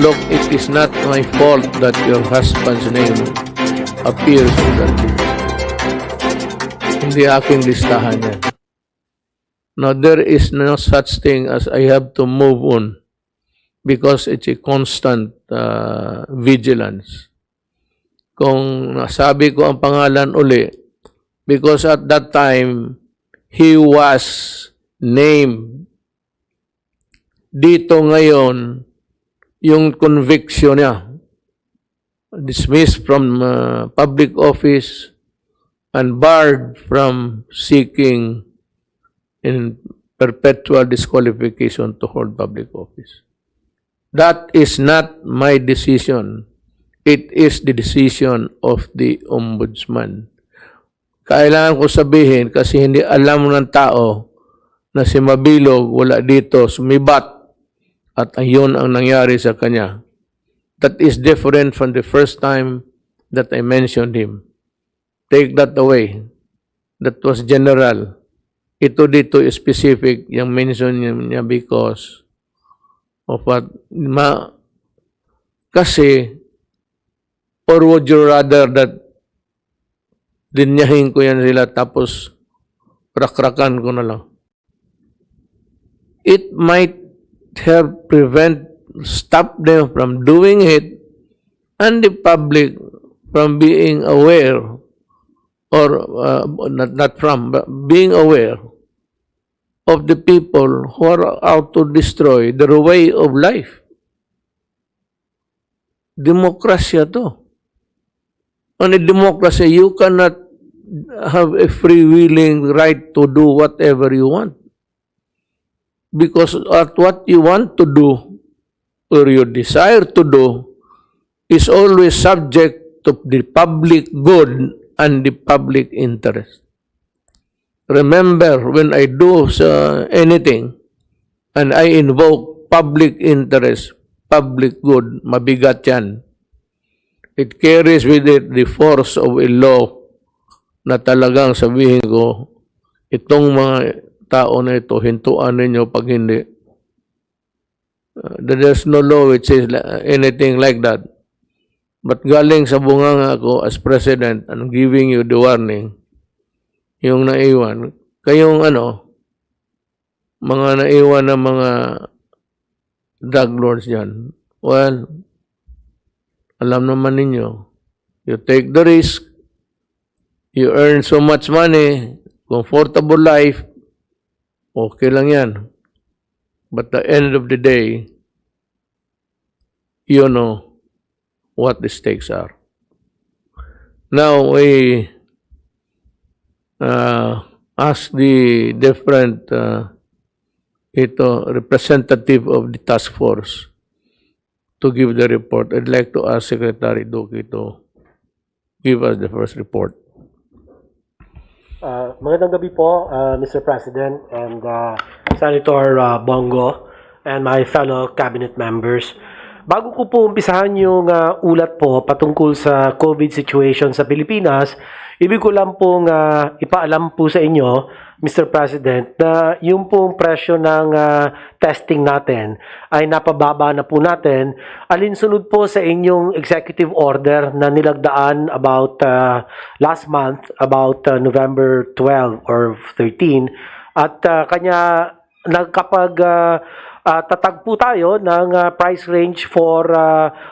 look, it is not my fault that your husband's name appears in that list. Hindi aking listahan yan. Now, there is no such thing as I have to move on because it's a constant vigilance. Kung nasabi ko ang pangalan uli, because at that time, he was named. Dito ngayon, yung conviction niya, dismissed from public office and barred from seeking in perpetual disqualification to hold public office. That is not my decision. It is the decision of the ombudsman. Kailangan ko sabihin kasi hindi alam ng tao na si Mabilog wala dito, sumibat at ayun ang nangyari sa kanya. That is different from the first time that I mentioned him. Take that away. That was general. Ito dito is specific, yung mention niya because of what, kasi, or would you rather that linyahin ko yan sila tapos rakrakan ko na lang. It might have stop them from doing it and the public from being aware or not from, but being aware of the people who are out to destroy their way of life. Demokrasya to. On a democracy, you cannot have a free-willing right to do whatever you want. Because what you want to do or you desire to do is always subject to the public good and the public interest. Remember, when I do anything and I invoke public interest, public good, mabigat yan. It carries with it the force of a law na talagang sabihin ko, itong mga tao na ito, hintuan ninyo pag hindi. There's no law which says anything like that. But galing sa bunganga ko as president, I'm giving you the warning, yung naiwan, kayong mga naiwan na mga drug lords yan, well, alam naman ninyo, you take the risk, you earn so much money, comfortable life, okay lang yan. But at the end of the day, you know what the stakes are. Now, we ask the different representative of the task force to give the report. I'd like to ask Secretary Duque to give us the first report. Magandang gabi po, Mr. President and Senator Bongo and my fellow cabinet members. Bago ko po umpisahan yung ulat po patungkol sa COVID situation sa Pilipinas, ibig ko lang pong ipaalam po sa inyo, Mr. President, na yung pong presyo ng testing natin ay napababa na po natin alinsunod po sa inyong executive order na nilagdaan about last month, about November 12 or 13, at kanya nagkapag tatag po tayo ng price range for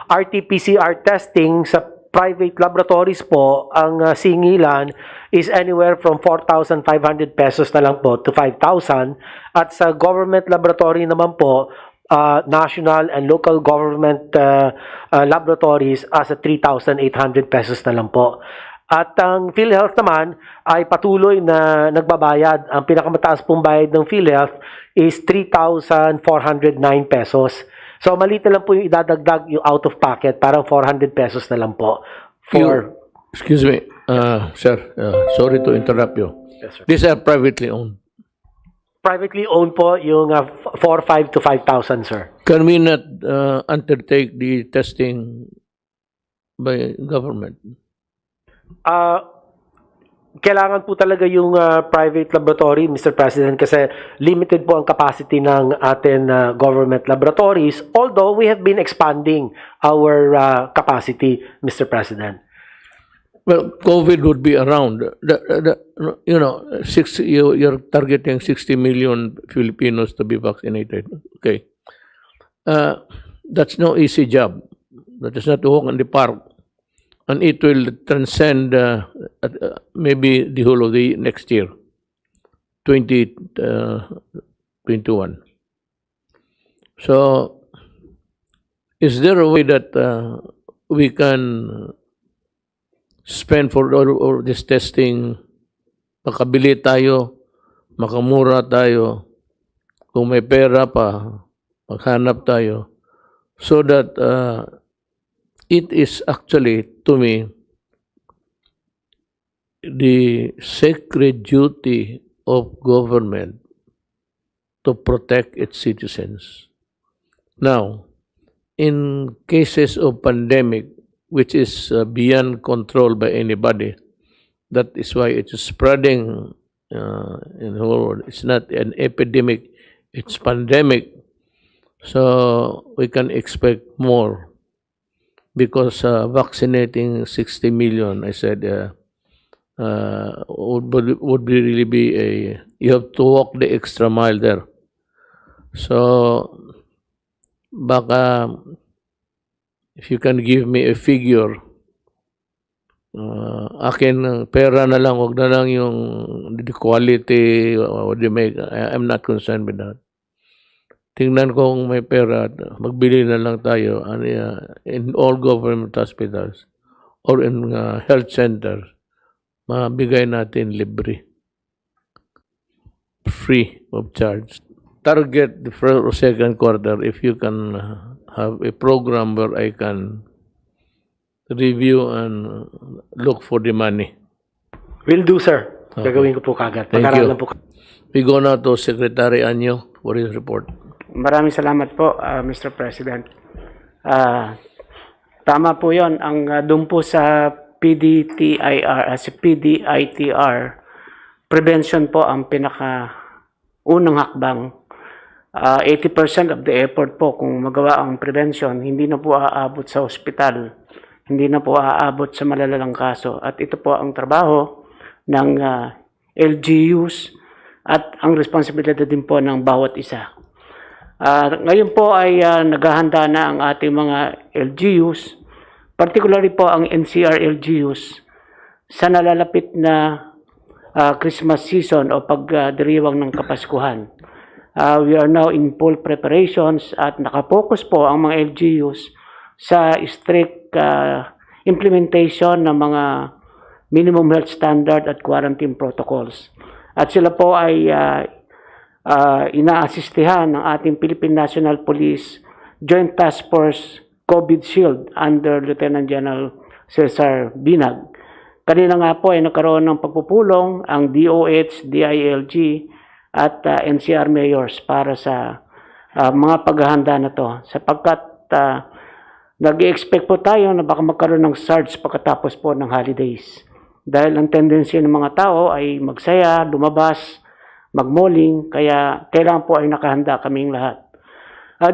RT-PCR testing sa private laboratories po. Ang singilan is anywhere from 4,500 pesos na lang po to 5,000. At sa government laboratory naman po, national and local government laboratories as 3,800 pesos na lang po. At ang PhilHealth naman ay patuloy na nagbabayad. Ang pinakamataas pong bayad ng PhilHealth is 3,409 pesos. So maliit na lang po yung idadagdag yung out of pocket, parang 400 pesos na lang po. Excuse me, sir, sorry to interrupt you. Yes, sir. These are privately owned. Privately owned po yung 4,500 to 5,000, sir. Can we not undertake the testing by government? kailangan po talaga yung private laboratory, Mr. President, kasi limited po ang capacity ng atin government laboratories, although we have been expanding our capacity, Mr. President. Well, COVID would be around. You're targeting 60 million Filipinos to be vaccinated. Okay. That's no easy job. That is not a walk in the park. And it will transcend maybe the whole of the next year, 2021. So, is there a way that we can spend for all this testing, makabili tayo, makamura tayo, kung may pera pa, maghanap tayo, so that it is actually, to me, the sacred duty of government to protect its citizens. Now, in cases of pandemic, which is beyond control by anybody, that is why it is spreading in the whole world. It's not an epidemic, it's pandemic. So we can expect more because vaccinating 60 million, I said, would really be you have to walk the extra mile there. So, baka, if you can give me a figure, akin pera na lang, wag na lang yung the quality, what they make. I'm not concerned with that. Tingnan ko kung may pera, magbili na lang tayo in all government hospitals or in health centers, mabigay natin libre, free of charge. Target the first or second quarter if you can have a program where I can review and look for the money. Will do, sir. Okay. Gagawin ko po kagad. Thank you. Po. We go now to Secretary Anyo for his report. Maraming salamat po, Mr. President. Tama po yon. Doon po sa PDITR, prevention po ang pinaka-unang hakbang. 80% of the effort po kung magawa ang prevention, hindi na po aabot sa ospital, hindi na po aabot sa malalalang kaso. At ito po ang trabaho ng LGUs at ang responsibilidad din po ng bawat isa. Ngayon po ay naghahanda na ang ating mga LGUs, particularly po ang NCR LGUs, sa nalalapit na Christmas season o pagdiriwang ng Kapaskuhan. We are now in full preparations at nakapokus po ang mga LGUs sa strict implementation ng mga minimum health standard at quarantine protocols. At sila po ay inaasistihan ng ating Philippine National Police Joint Task Force COVID Shield under Lieutenant General Cesar Binag. Kanina nga po ay nagkaroon ng pagpupulong ang DOH, DILG at NCR mayors para sa mga paghahanda na to, sapagkat nag-i-expect po tayo na baka magkaroon ng surge pagkatapos po ng holidays. Dahil ang tendency ng mga tao ay magsaya, lumabas, magmalling, kaya kailangan po ay nakahanda kaming lahat.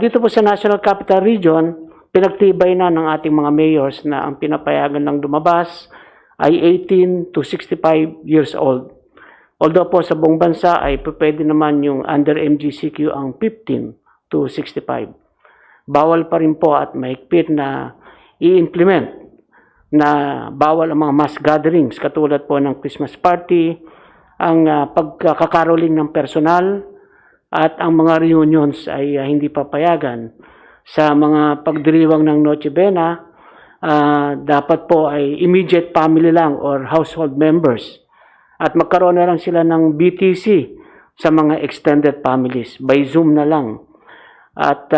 Dito po sa National Capital Region, pinagtibay na ng ating mga mayors na ang pinapayagan ng lumabas ay 18 to 65 years old. Although po sa buong bansa ay pwede naman yung under MGCQ ang 15 to 65. Bawal pa rin po at mahigpit na i-implement na bawal ang mga mass gatherings katulad po ng Christmas party, ang pagkakaroling ng personal at ang mga reunions ay hindi papayagan. Sa mga pagdiriwang ng Noche Buena, dapat po ay immediate family lang or household members. At magkaroon na lang sila ng BTC sa mga extended families. By Zoom na lang. At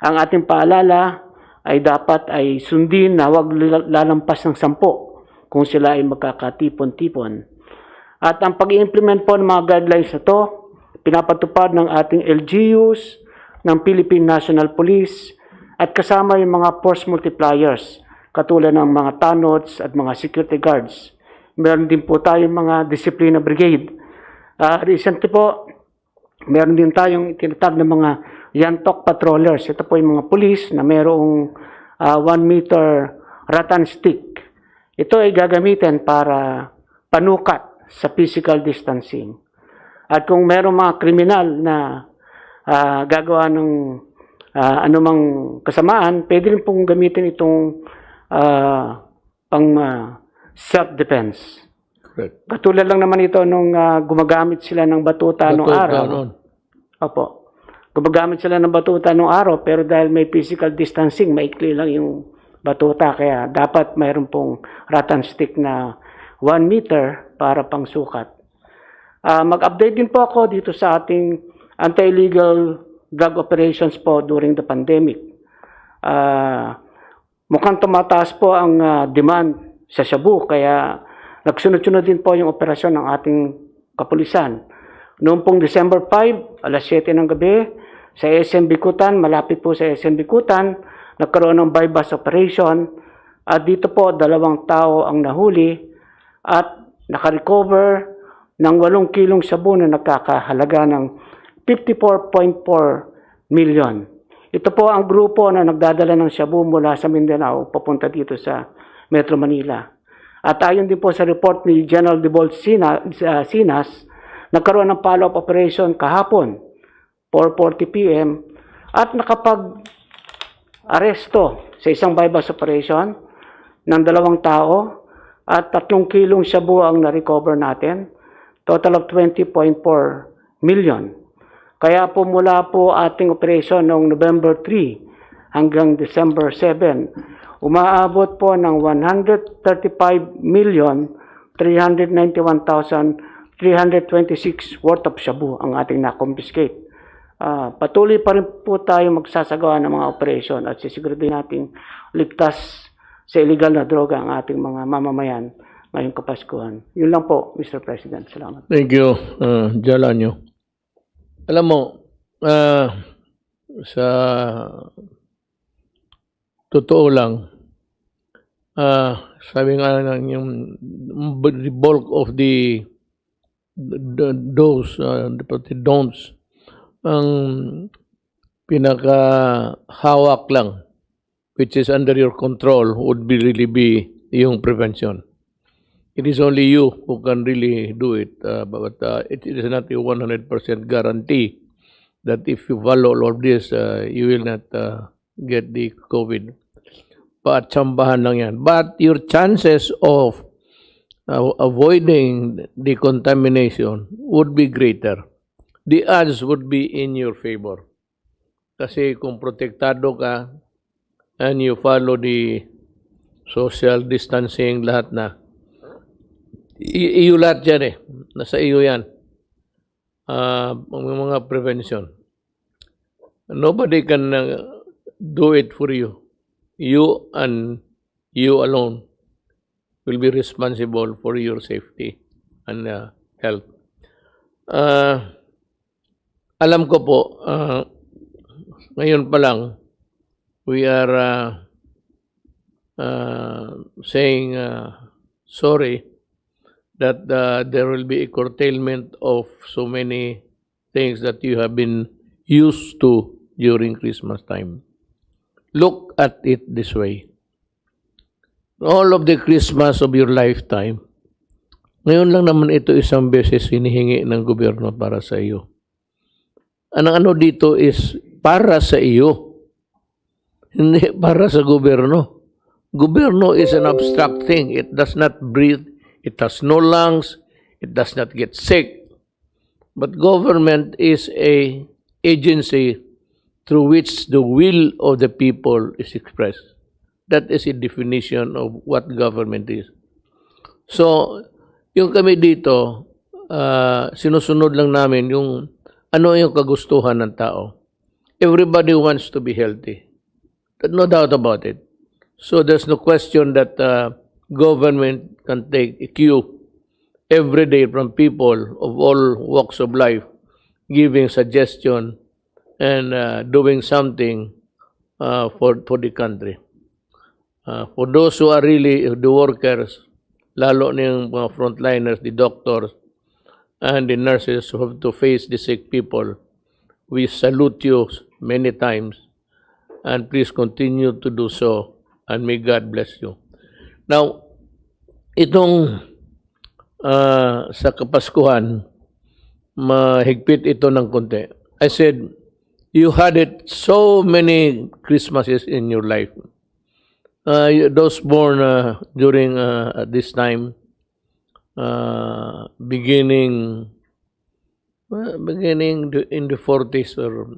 ang ating paalala ay dapat ay sundin na huwag lalampas ng 10 kung sila ay magkakatipon-tipon. At ang pag-i-implement po ng mga guidelines na ito, pinapatupad ng ating LGUs, ng Philippine National Police, at kasama yung mga force multipliers, katulad ng mga tanods at mga security guards. Meron din po tayong mga disciplina brigade. Recently po, meron din tayong tinatawag na mga yantok patrollers. Ito po yung mga pulis na merong 1 meter rattan stick. Ito ay gagamitin para panukat sa physical distancing. At kung merong mga kriminal na gagawa ng anumang kasamaan, pwede rin pong gamitin itong pang self-defense. Correct. Katulad lang naman ito nung gumagamit sila ng batuta nung araw. Noon. Opo. Gumagamit sila ng batuta nung araw, pero dahil may physical distancing, maikli lang yung batuta. Kaya dapat mayroon pong rattan stick na 1 meter para pang sukat. Mag-update din po ako dito sa ating anti-illegal drug operations po during the pandemic. Mukhang tumataas po ang demand sa shabu, kaya nagsunod-sunod din po yung operasyon ng ating kapulisan. Noong pong December 5, alas 7 ng gabi, sa SM Bikutan, malapit po sa SM Bikutan, nagkaroon ng bypass operation, at dito po 2 tao ang nahuli at nakarecover ng 8 kilong shabu na nagkakahalaga ng 54.4 million. Ito po ang grupo na nagdadala ng shabu mula sa Mindanao papunta dito sa Metro Manila. At ayon din po sa report ni General Debolt Sinas, nagkaroon ng follow-up operation kahapon, 4:40 p.m. at nakapag-aresto sa isang bypass operation ng 2 tao at 3 kilong shabu ang na-recover natin, total of 20.4 million. Kaya po mula po ating operation noong November 3 hanggang December 7, umaabot po ng 135,391,326 worth of shabu ang ating na-confiscate. Patuloy pa rin po tayo magsasagawa ng mga operasyon at sisiguraduhin nating ligtas sa illegal na droga ang ating mga mamamayan ngayong Kapaskuhan. Yun lang po, Mr. President. Salamat. Thank you, Jalanyo. Alam mo, sa totoo lang, sabi nga lang yung the bulk of the don'ts, ang pinakahawak lang, which is under your control, would really be yung prevention. It is only you who can really do it, but it is not a 100% guarantee that if you follow all of this, you will not get the COVID. Patsambahan lang yan. But your chances of avoiding the contamination would be greater. The odds would be in your favor. Kasi kung protektado ka and you follow the social distancing, lahat na, iyo lahat yan eh. Nasa iyo yan. Mga prevention. Nobody can do it for you. You and you alone will be responsible for your safety and health. Alam ko po, ngayon pa lang, we are saying sorry that there will be a curtailment of so many things that you have been used to during Christmas time. Look at it this way. All of the Christmas of your lifetime, ngayon lang naman ito isang beses hinihingi ng gobyerno para sa iyo. Ang ano dito is para sa iyo, hindi para sa gobyerno. Gobyerno is an abstract thing. It does not breathe. It has no lungs. It does not get sick. But government is a agency through which the will of the people is expressed. That is a definition of what government is. So, yung kami dito, sinusunod lang namin yung ano yung kagustuhan ng tao. Everybody wants to be healthy. No doubt about it. So, there's no question that government can take a cue every day from people of all walks of life, giving suggestion and doing something for the country. For those who are really the workers, lalo na yung mga frontliners, the doctors, and the nurses who have to face the sick people. We salute you many times, and please continue to do so, and may God bless you. Now, itong sa Kapaskuhan, mahigpit ito ng konti. I said, you had it so many Christmases in your life. Those born during this time, beginning in the 40s or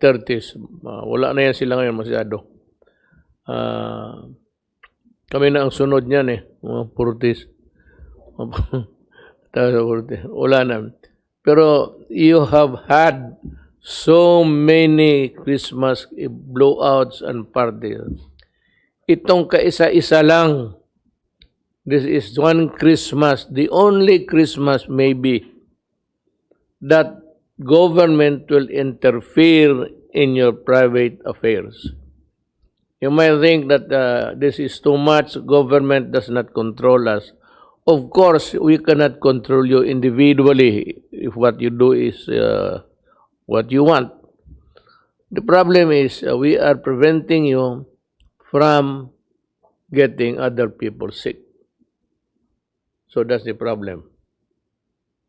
30s, wala na yan sila ngayon masyado. Kami na ang sunod niyan mga 40s. Wala na. Pero you have had so many Christmas blowouts and parties. Itong kaisa-isa lang. This is one Christmas, the only Christmas maybe that government will interfere in your private affairs. You might think that this is too much, government does not control us. Of course, we cannot control you individually if what you do is what you want. The problem is we are preventing you from getting other people sick. So that's the problem.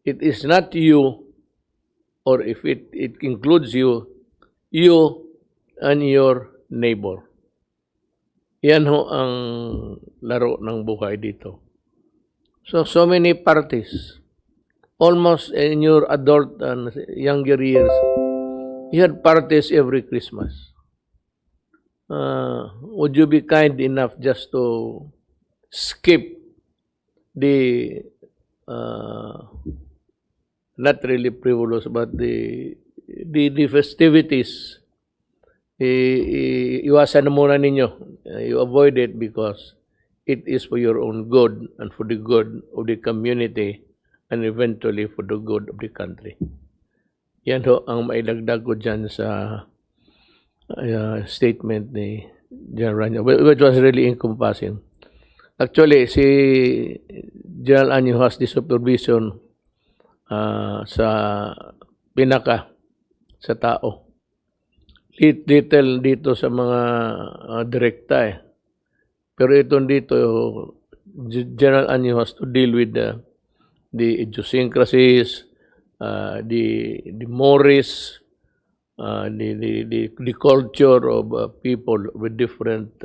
It is not you, or if it includes you and your neighbor. Yan ho ang laro ng buhay dito. So many parties. Almost in your adult and younger years, you had parties every Christmas. Would you be kind enough just to skip the not really frivolous, but the festivities? Iwasan na muna ninyo. You avoid it because it is for your own good and for the good of the community and eventually for the good of the country. Yan ho ang mailagdag ko dyan sa statement ni General Anyo, which was really encompassing. Actually, si General Anyo has the supervision sa pinaka, sa tao. Little dito sa mga direkta Pero ito dito, General Anyo has to deal with the idiosyncrasies, the mores, the culture of people with different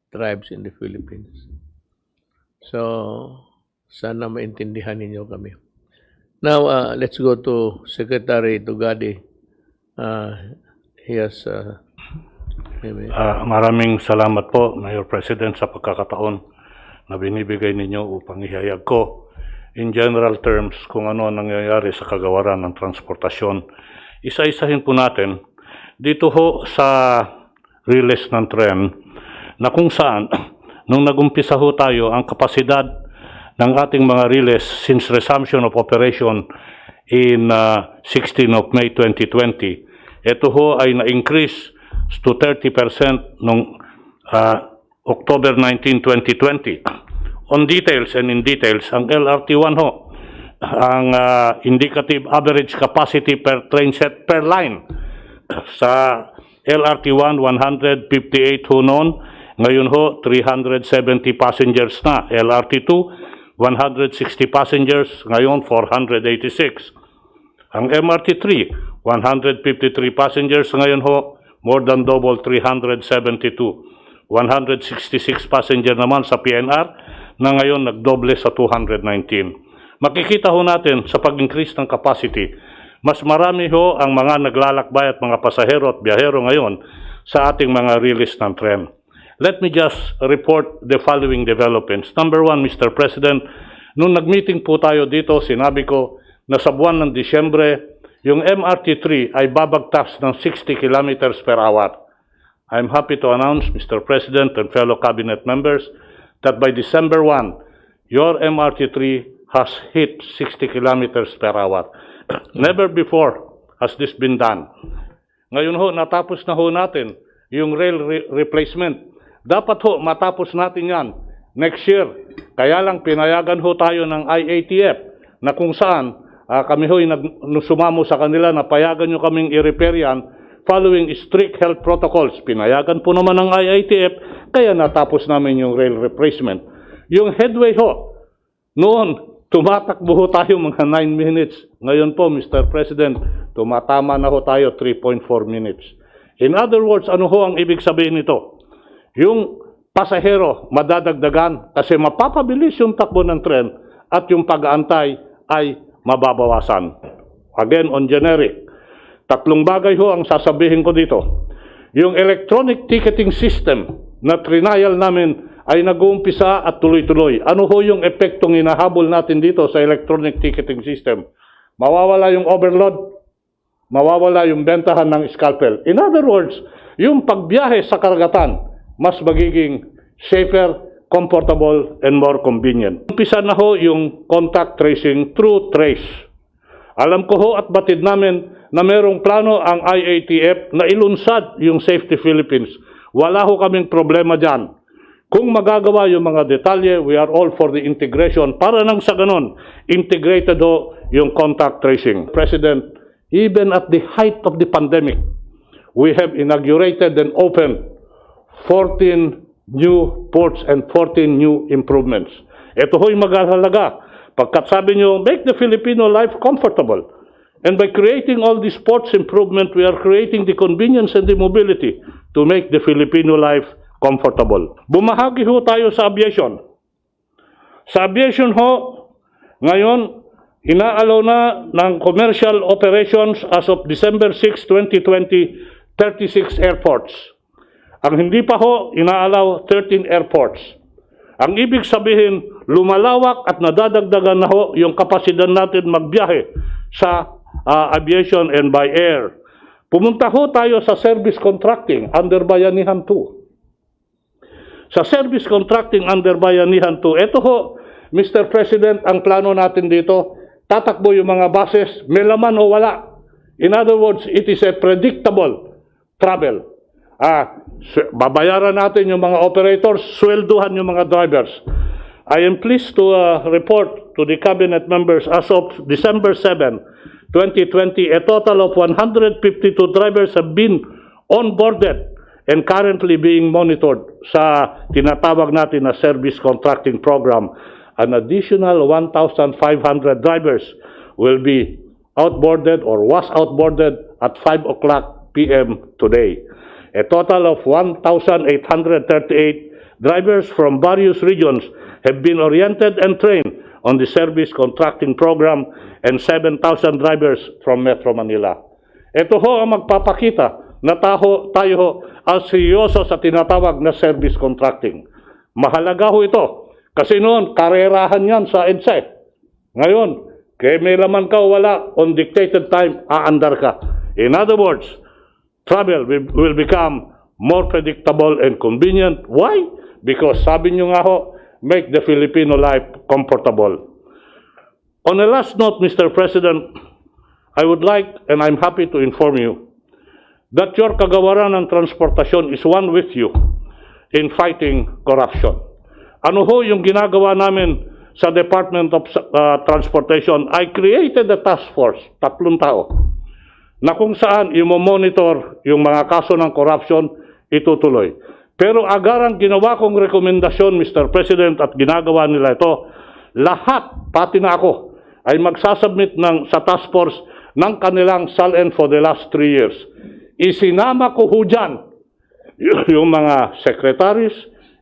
tribes in the Philippines. So, sana maintindihan ninyo kami. Now, let's go to Secretary Tugadi. He has... Maraming salamat po, Mayor President, sa pagkakataon na binibigay ninyo upang ihayag ko in general terms kung ano nangyayari sa kagawaran ng transportasyon. Isa-isahin po natin dito ho sa release ng tren na kung saan nung nagumpisa ho tayo ang kapasidad ng ating mga release since resumption of operation in 16 of May 2020. Ito ho ay na-increase to 30% noong October 19, 2020. On details and in details, ang LRT1 ho, ang indicative average capacity per train set per line sa LRT1, 158 ho noon, ngayon ho, 370 passengers na. LRT2, 160 passengers, ngayon 486. Ang MRT3, 153 passengers, ngayon ho, more than double, 372. 166 passenger naman sa PNR na ngayon nagdoble sa 219. Makikita ho natin sa pag-increase ng capacity, mas marami ho ang mga naglalakbay at mga pasahero at biyahero ngayon sa ating mga release ng tren. Let me just report the following developments. Number one, Mr. President, nung nag-meeting po tayo dito, sinabi ko na sa buwan ng Disyembre, yung MRT3 ay babagtas ng 60 kilometers per hour. I'm happy to announce, Mr. President and fellow cabinet members, that by December 1, your MRT3 has hit 60 kilometers per hour. Never before has this been done. Ngayon ho, natapos na ho natin yung rail replacement. Dapat ho, matapos natin yan next year. Kaya lang pinayagan ho tayo ng IATF na kung saan kami ho'y sumamo sa kanila na payagan nyo kaming i-repair yan following strict health protocols. Pinayagan po naman ng IATF, kaya natapos namin yung rail replacement. Yung headway ho, noon, tumatakbo ho tayo mga 9 minutes. Ngayon po, Mr. President, tumatama na ho tayo 3.4 minutes. In other words, ano ho ang ibig sabihin nito? Yung pasahero madadagdagan kasi mapapabilis yung takbo ng tren at yung pag-aantay ay mababawasan. Again, on generic, tatlong bagay ho ang sasabihin ko dito. Yung electronic ticketing system na trinayal namin ay nag-uumpisa at tuloy-tuloy. Ano ho yung epektong hinahabol natin dito sa electronic ticketing system? Mawawala yung overload, mawawala yung bentahan ng scalpel. In other words, yung pagbiyahe sa karagatan, mas magiging safer, comfortable, and more convenient. Umpisa na ho yung contact tracing through trace. Alam ko ho at batid namin na merong plano ang IATF na ilunsad yung Safety Philippines. Wala ho kaming problema dyan. Kung magagawa yung mga detalye, we are all for the integration. Para nang sa ganon, integrated ho yung contact tracing. President, even at the height of the pandemic, we have inaugurated and opened 14 new ports and 14 new improvements. Ito ho'y mag-ahalaga. Pagkat sabi nyo, make the Filipino life comfortable. And by creating all these ports improvement, we are creating the convenience and the mobility to make the Filipino life comfortable. Bumahagi ho tayo sa aviation. Sa aviation ho, ngayon, inaalaw na ng commercial operations as of December 6, 2020, 36 airports. Ang hindi pa ho, inaalaw 13 airports. Ang ibig sabihin, lumalawak at nadadagdagan na ho yung kapasidad natin magbiyahe sa aviation and by air. Pumunta ho tayo sa service contracting under Bayanihan 2. Sa service contracting under Bayanihan 2, ito ho, Mr. President, ang plano natin dito, tatakbo yung mga buses, may laman o wala. In other words, it is a predictable travel. Babayaran natin yung mga operators, swelduhan yung mga drivers. I am pleased to report to the cabinet members as of December 7, 2020, a total of 152 drivers have been onboarded and currently being monitored sa tinatawag natin na service contracting program. An additional 1,500 drivers will be outboarded or was outboarded at 5 o'clock p.m. today. A total of 1,838 drivers from various regions have been oriented and trained on the service contracting program and 7,000 drivers from Metro Manila. Ito ho ang magpapakita na tayo ho ang seryoso sa tinatawag na service contracting. Mahalaga ho ito kasi noon karerahan yan sa EDSA. Ngayon, kaya may laman ka o wala, on dictated time, aandar ka. In other words, travel will become more predictable and convenient. Why? Because sabi nyo nga ho, make the Filipino life comfortable. On a last note, Mr. President, I would like, and I'm happy to inform you, that your kagawaran ng transportasyon is one with you in fighting corruption. Ano ho yung ginagawa namin sa Department of Transportation? I created a task force, 3 tao, na kung saan i-monitor yung mga kaso ng corruption, itutuloy. Pero agarang ginawa kong rekomendasyon, Mr. President, at ginagawa nila ito, lahat, pati na ako, ay magsasubmit sa task force ng kanilang SALN for the last 3 years. Isinama ko ho dyan yung mga secretaries,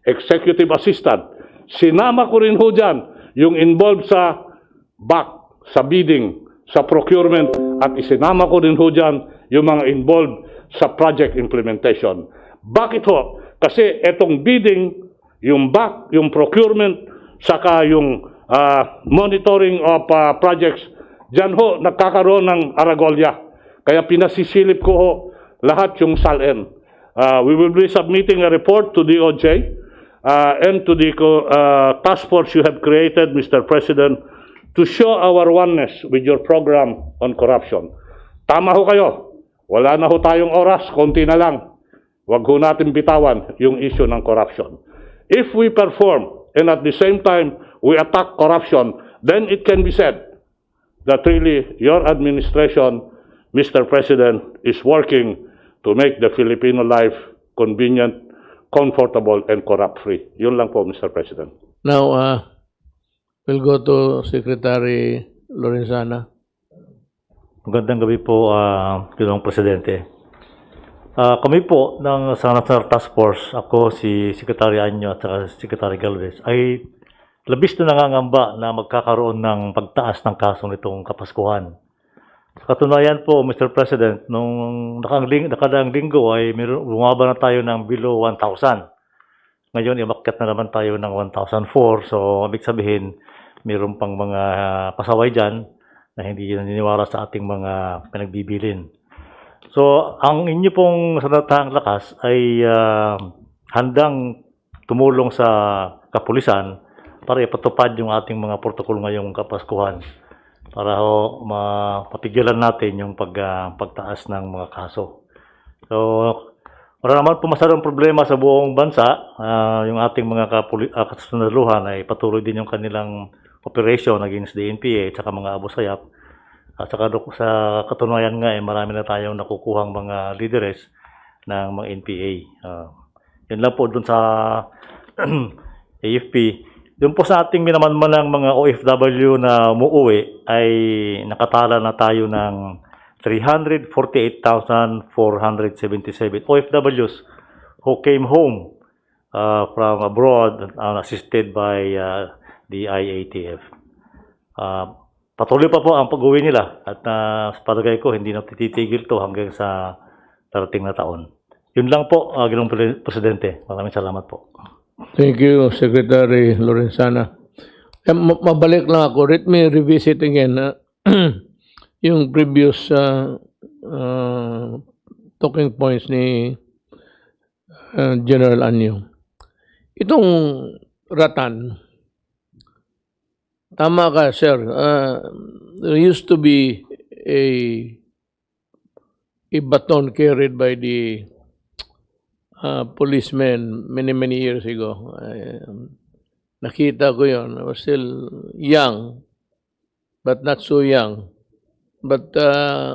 executive assistant. Sinama ko rin ho dyan yung involved sa BAC, sa bidding, sa procurement, at isinama ko din ho dyan yung mga involved sa project implementation. Bakit ho? Kasi etong bidding, yung BAC, yung procurement, saka yung monitoring of projects, dyan ho nagkakaroon ng aragolya. Kaya pinasisilip ko ho lahat yung SALN. We will be submitting a report to DOJ and to the task force you have created, Mr. President, to show our oneness with your program on corruption. Tama ho kayo. Wala na ho tayong oras, konti na lang. Huwag ho natin bitawan yung issue ng corruption. If we perform and at the same time we attack corruption, then it can be said that really your administration, Mr. President, is working to make the Filipino life convenient, comfortable, and corrupt-free. Yun lang po, Mr. President. Now, we'll go to Secretary Lorenzana. Magandang gabi po, Ginoong Presidente. Kami po ng sa National Task Force, ako, si Secretary Anyo at saka si Secretary Galvez, ay labis na nangangamba na magkakaroon ng pagtaas ng kaso nitong Kapaskuhan. Sa katunayan po, Mr. President, nung nakadaang linggo ay bumaba na tayo ng below 1,000. Ngayon, imakyat na naman tayo ng 1,004. So, ibig sabihin, mayroon pang mga pasaway dyan na hindi naniniwala sa ating mga pinagbibilin. So, ang inyo pong sanatahang lakas ay handang tumulong sa kapulisan para ipatupad yung ating mga protokolo ngayong Kapaskuhan para mapigilan natin yung pagtaas ng mga kaso. So, wala naman po masyadong problema sa buong bansa. Yung ating mga kasundaluhan ay patuloy din yung kanilang operation against the NPA at saka mga abusayap. At saka sa katunayan nga, marami na tayong nakukuhang mga leaders ng mga NPA. Yun lang po dun sa AFP. Doon po sa ating minamanmanang mga OFW na umuwi ay nakatala na tayo ng 348,477 OFWs who came home from abroad assisted by the IATF. Patuloy pa po ang pag-uwi nila at sa palagay ko hindi na tititigil to hanggang sa darating na taon. Yun lang po, Ginoong Presidente. Maraming salamat po. Thank you, Secretary Lorenzana. Mabalik lang ako. Let me revisit again yung previous talking points ni General Anyo. Itong Ratan, tama ka, sir. There used to be a baton carried by the policemen many years ago. Nakita ko yun. I was still young, but not so young. But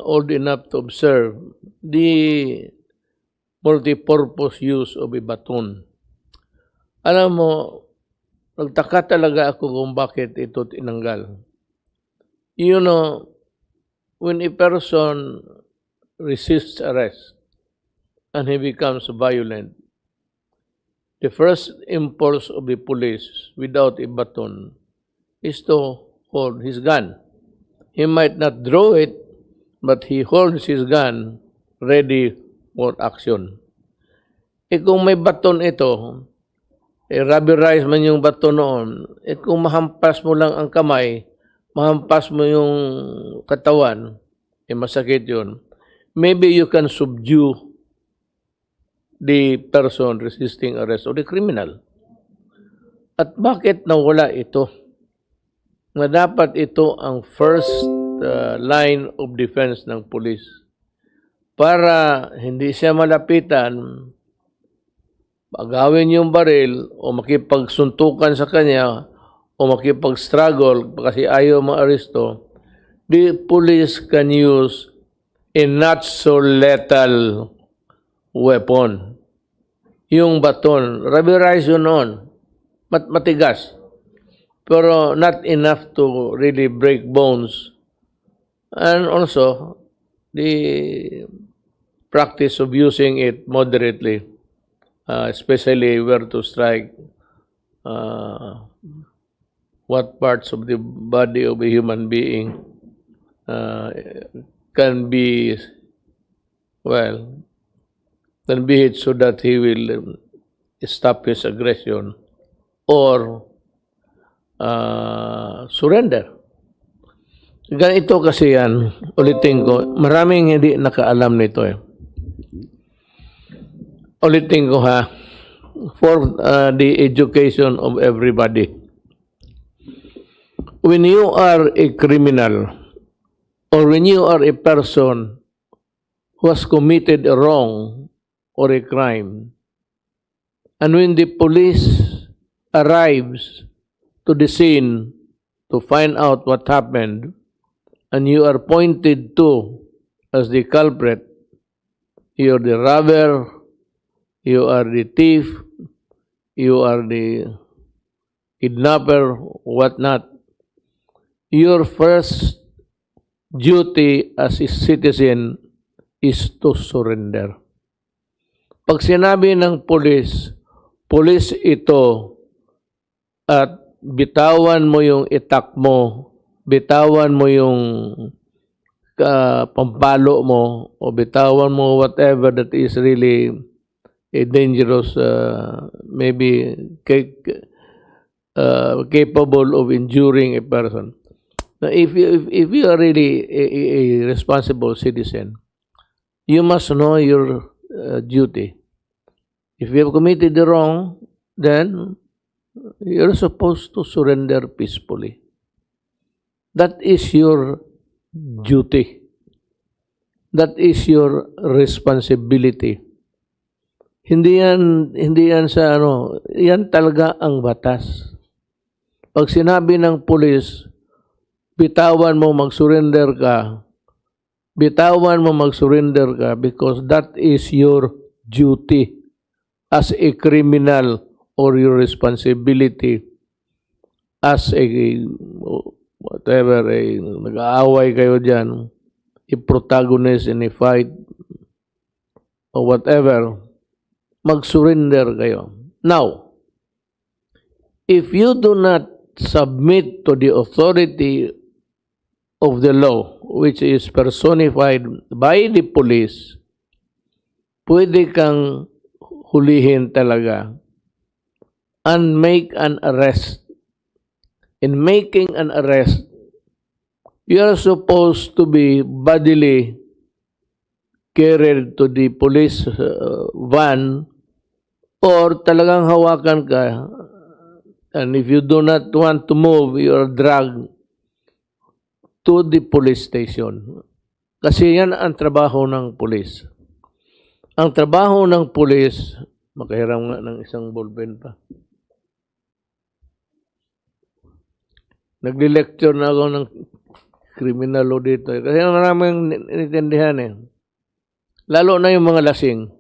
old enough to observe the multi-purpose use of a baton. Alam mo, nagtaka talaga ako kung bakit ito tinanggal. You know, when a person resists arrest, and he becomes violent, the first impulse of the police without a baton is to hold his gun. He might not draw it, but he holds his gun ready for action. Kung may baton ito, rubberized man yung baton noon, kung mahampas mo lang ang kamay, mahampas mo yung katawan, masakit yun. Maybe you can subdue the person resisting arrest or the criminal. At bakit nawala ito? Na dapat ito ang first line of defense ng police para hindi siya malapitan, agawin yung baril o makipagsuntukan sa kanya o makipag-struggle kasi ayaw ma-aresto. The police can use a not so lethal weapon. Yung baton, rubberized yun noon. Matigas. Pero not enough to really break bones. And also, the practice of using it moderately, especially where to strike, what parts of the body of a human being can be, well, can be hit so that he will stop his aggression or surrender. Ganito kasi yan, ulitin ko, maraming hindi nakaalam nito eh. Ulitin ko ha, for the education of everybody. When you are a criminal or when you are a person who has committed a wrong or a crime, and when the police arrives to the scene to find out what happened, and you are pointed to as the culprit, you're the robber, you are the thief, you are the kidnapper, whatnot, your first duty as a citizen is to surrender. Pag sinabi ng pulis ito, at bitawan mo yung itak mo, bitawan mo yung pampalo mo, o bitawan mo whatever that is really a dangerous, maybe capable of injuring a person. Now, if you are really a responsible citizen, you must know your duty. If you have committed the wrong, then you're supposed to surrender peacefully. That is your duty. That is your responsibility. Hindi yan sa yan talaga ang batas. Pag sinabi ng pulis, bitawan mo mag-surrender ka because that is your duty as a criminal, or your responsibility as a whatever, nag-aaway kayo dyan, a protagonist in a fight, or whatever, mag-surrender kayo. Now, if you do not submit to the authority of the law, which is personified by the police, pwede kang hulihin talaga and make an arrest. In making an arrest, you are supposed to be bodily carried to the police van, or talagang hawakan ka, and if you do not want to move, you are dragged to the police station. Kasi yan ang trabaho ng police. Ang trabaho ng pulis, makahiram nga ng isang ballpen pa. Nagli-lecture na ako ng criminal law dito. Kasi maraming inintindihan eh. Lalo na yung mga lasing.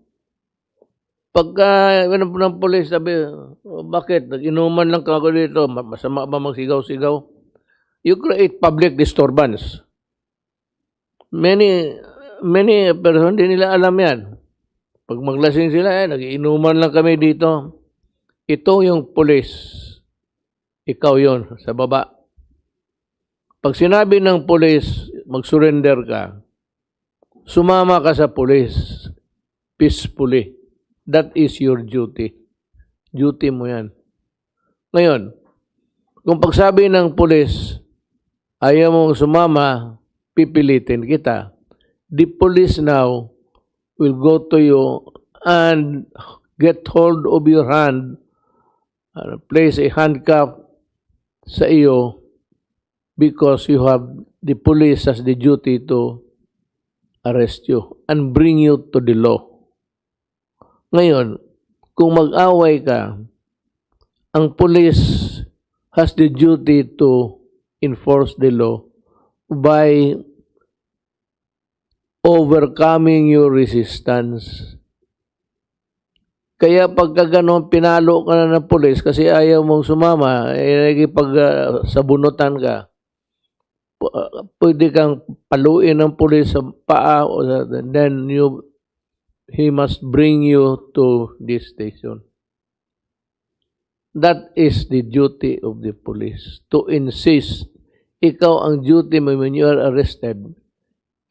Pagka ng pulis, sabi, bakit? Nag-inuman lang ako dito. Masama ba magsigaw-sigaw? You create public disturbance. Many person, hindi nila alam yan. Pag maglasing sila, nag-iinuman lang kami dito. Ito yung pulis. Ikaw yon sa baba. Pag sinabi ng pulis, mag-surrender ka, sumama ka sa pulis peacefully. That is your duty. Duty mo yan. Ngayon, kung pagsabi ng pulis, ayaw mong sumama, pipilitin kita. The police now will go to you and get hold of your hand, place a handcuff sa iyo, because you have, the police has the duty to arrest you and bring you to the law. Ngayon, kung mag-away ka, ang police has the duty to enforce the law by overcoming your resistance. Kaya pagka gano'n, pinalo ka na ng pulis kasi ayaw mong sumama, sabunutan ka, pwede kang paluin ng pulis sa paa, then he must bring you to this station. That is the duty of the police, to insist. Ikaw, ang duty mo when you are arrested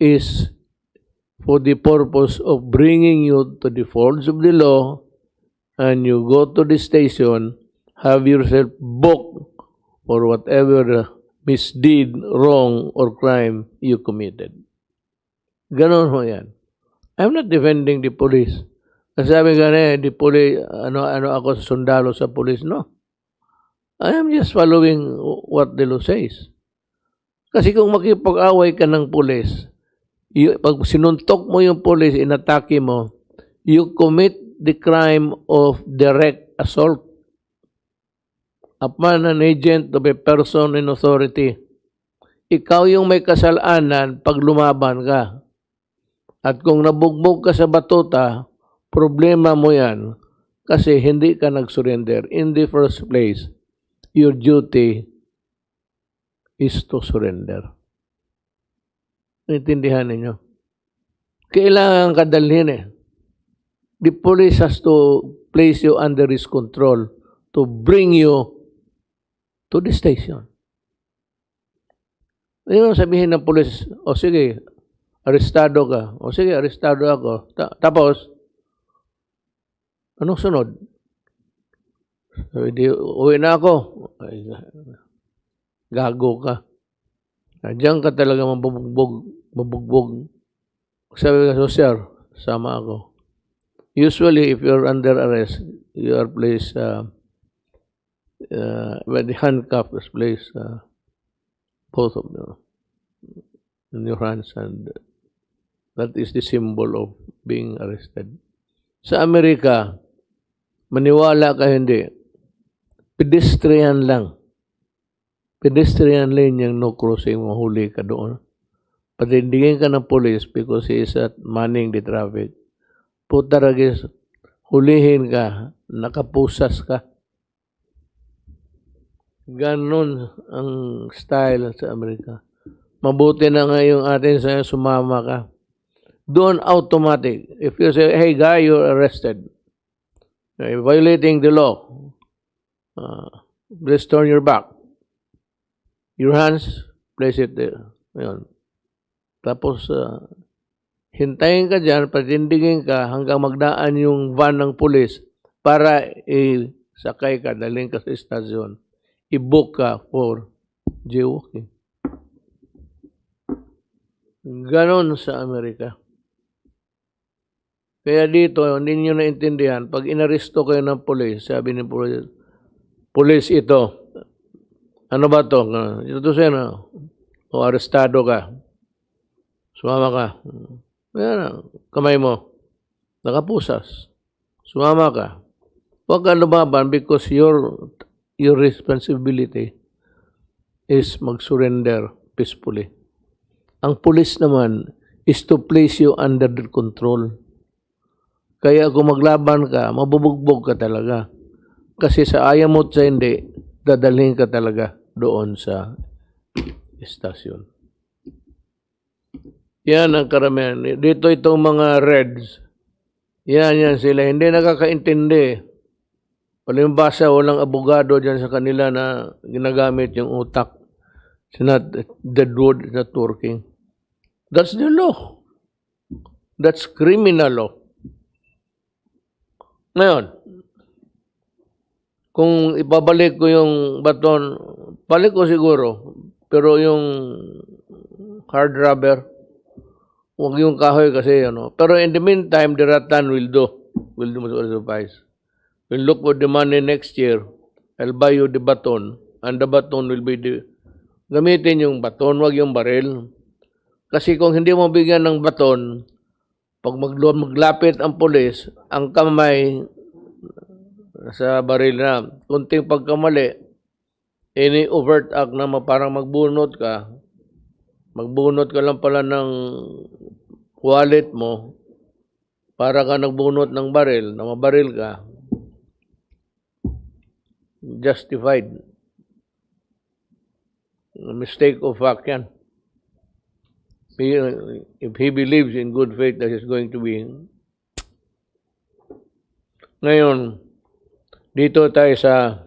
is for the purpose of bringing you to the folds of the law, and you go to the station, have yourself booked for whatever misdeed, wrong, or crime you committed. Ganon ho yan. I'm not defending the police. Kasi sabi ka the police, ano ako sa sundalo sa police, no. I am just following what the law says. Kasi kung makipag-away ka ng police, pag sinuntok mo yung police, inatake mo, you commit the crime of direct assault. upon an agent of a person in authority. Ikaw yung may kasalanan pag lumaban ka. At kung nabugbog ka sa batuta, problema mo yan kasi hindi ka nag-surrender. In the first place, your duty is to surrender. Intindihan ninyo? Kailangan kadalhin eh. The police has to place you under his control to bring you to the station. Ano sabihin ng police? O sige, arestado ka. O sige, arestado ako. Tapos, anong sunod? Sabi, di, uwi na ako. Ay, gago ka. Diyan ka talaga mabugbog. Sabi ka, so sir, sama ako. Usually, if you're under arrest, you are placed, when the handcuff is placed, both of them in your hands, and that is the symbol of being arrested. Sa Amerika, maniwala ka hindi, pedestrian lang. Pedestrian lane yung no crossing, mahuli ka doon. Patindigin ka ng police because he is manning the traffic. Putaragis, hulihin ka, nakapusas ka. Ganon ang style sa Amerika. Mabuti na nga yung atin sa sumama ka. Doon automatic. If you say, hey guy, you're arrested. You're violating the law. Please turn your back. Your hands, place it there. Ayun. Tapos, hintayin ka dyan, patindigin ka hanggang magdaan yung van ng pulis para isakay ka, dalhin ka sa istasyon. I-book ka for jaywalking. Ganon sa Amerika. Kaya dito, hindi nyo naintindihan, pag inaresto kayo ng pulis, sabi ni pulis ito, ano ba ito? Ito siya o arestado ka. Sumama ka. Ayan, kamay mo. Nakapusas. Sumama ka. Huwag ka lumaban because your responsibility is mag-surrender peacefully. Ang police naman is to place you under their control. Kaya kung maglaban ka, mabubugbog ka talaga. Kasi sa ayaw mo sa hindi, dadalhin ka talaga doon sa istasyon. Yan ang karamihan. Dito itong mga Reds, yan sila. Hindi nakakaintindi. Palimbasa, walang abogado dyan sa kanila na ginagamit yung utak. It's not, the word is not working. That's the law. That's criminal law. Ngayon, kung ipabalik ko yung baton, balik ko siguro. Pero yung hard rubber, huwag yung kahoy kasi, Pero in the meantime, the rattan will do. Will suffice. We'll look for the money next year. I'll buy you the baton. And the baton will be gamitin yung baton, wag yung baril. Kasi kung hindi mo bigyan ng baton, pag maglapit ang pulis, ang kamay sa baril na, kunting pagkamali, any overt act na parang magbunot ka lang pala ng wallet mo, para ka nagbunot ng baril, na mabaril ka, justified. Mistake of fact yan. If he believes in good faith that he's going to be. Ngayon, dito tayo sa,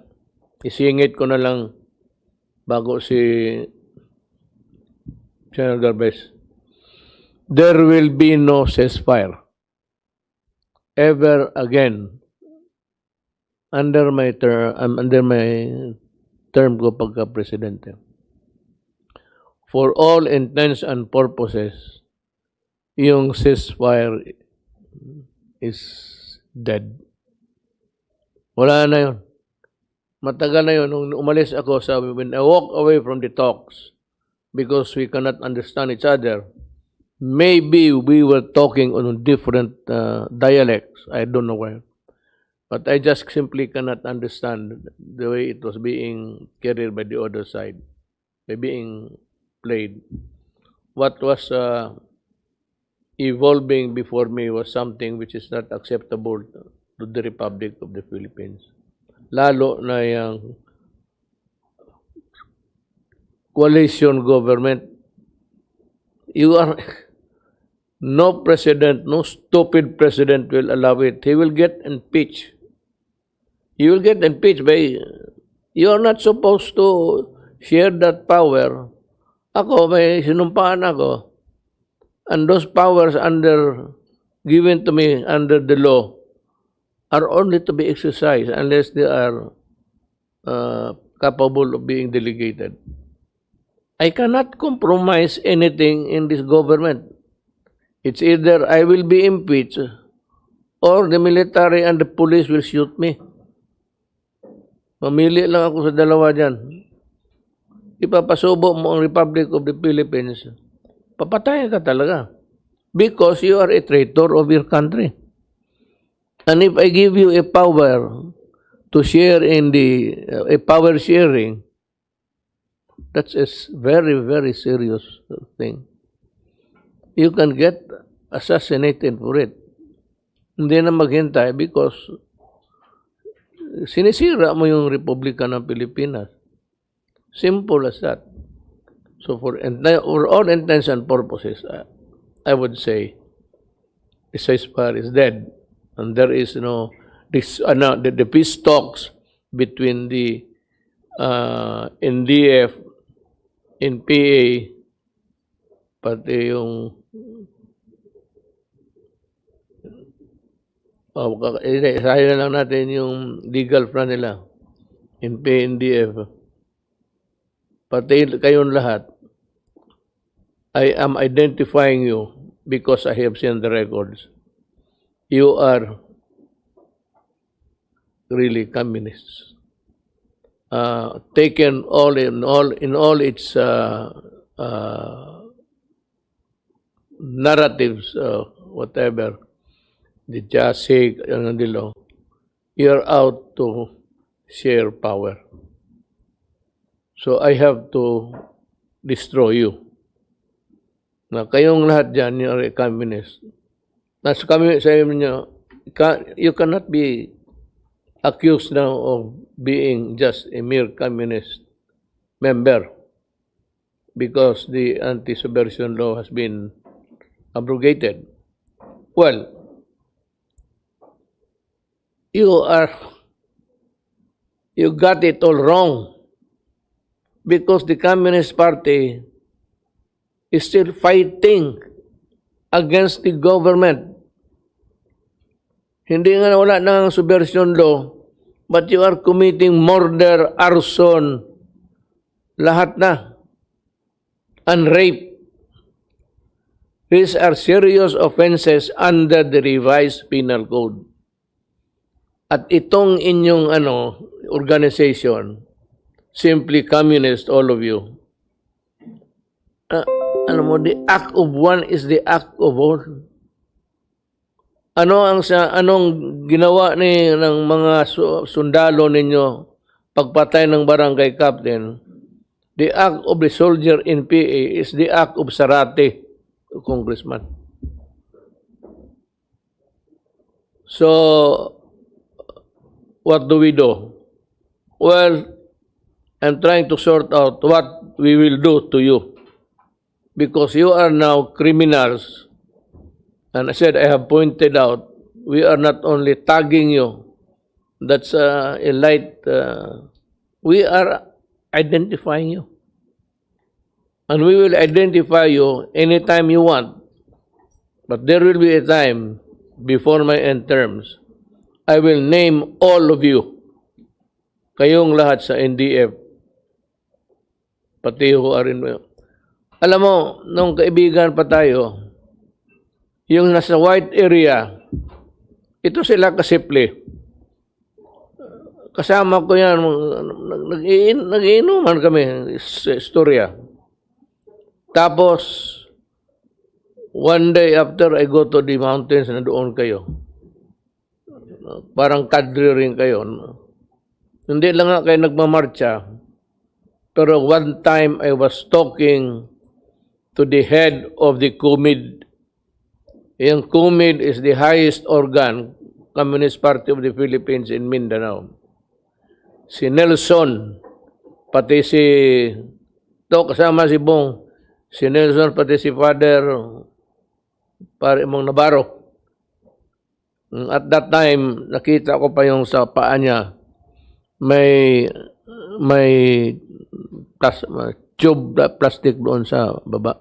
isingit ko na lang bago si General Garbes. There will be no ceasefire ever again under my term ko pagka-presidente. For all intents and purposes, yung ceasefire is dead. Wala na yun. Matagal na yun. Nung umalis ako, when I walk away from the talks, because we cannot understand each other, maybe we were talking on different dialects. I don't know why. But I just simply cannot understand the way it was being carried by the other side, by being played. What was evolving before me was something which is not acceptable to the Republic of the Philippines. Lalo na yung coalition government. You are no president, no stupid president will allow it. He will get impeached. You will get impeached by, you are not supposed to share that power. Ako, may sinumpaan ako. And those powers given to me under the law are only to be exercised unless they are capable of being delegated. I cannot compromise anything in this government. It's either I will be impeached or the military and the police will shoot me. Mamili lang ako sa dalawa dyan. Ipapasubo mo ang Republic of the Philippines, papatayan ka talaga. Because you are a traitor of your country. And if I give you a power to share in a power sharing, that's a very, very serious thing. You can get assassinated for it. Hindi na maghintay because sinisira mo yung Republika ng Pilipinas. Simple as that. So for all intents and purposes, I would say the ceasefire is dead, and there is the peace talks between the NDF, NPA, pati yung isahin na lang natin yung legal front nila, NPA, NDF, pati kayong lahat. I am identifying you because I have seen the records. You are really communists. Taken all in all its narratives, whatever, the Jasig, you're out to share power. So I have to destroy you. Na kayong lahat dyan, you're a communist. Nasa kami sa inyo, you cannot be accused now of being just a mere communist member because the anti-subversion law has been abrogated. Well, you got it all wrong because the Communist Party is still fighting against the government. Hindi nga wala nang subversion law, but you are committing murder, arson, lahat na, and rape. These are serious offenses under the revised penal code. At itong inyong organization, simply communist, all of you, the act of one is the act of all. Anong ginawa ng mga sundalo ninyo pagpatay ng barangay captain? The act of the soldier in PA is the act of Sarate, congressman. So, what do we do? Well, I'm trying to sort out what we will do to you. Because you are now criminals. And I said, I have pointed out, we are not only tagging you. That's a light. We are identifying you. And we will identify you anytime you want. But there will be a time before my end terms. I will name all of you. Kayong lahat sa NDF. Pati who are in... Alam mo, nung kaibigan pa tayo, yung nasa white area, ito sila kasimple. Kasama ko yan, nag-iinuman kami sa istorya. Tapos, one day after I go to the mountains na doon kayo, parang kadre rin kayo. Hindi lang nga kayo nagmamarcha, pero one time I was talking to the head of the COMID. Yung COMID is the highest organ, Communist Party of the Philippines in Mindanao. Si Nelson, pati si, kasama si Bong, si Nelson, pati si Father, pare mong Navarro. At that time, nakita ko pa yung sa paa niya, may tube plastic doon sa baba.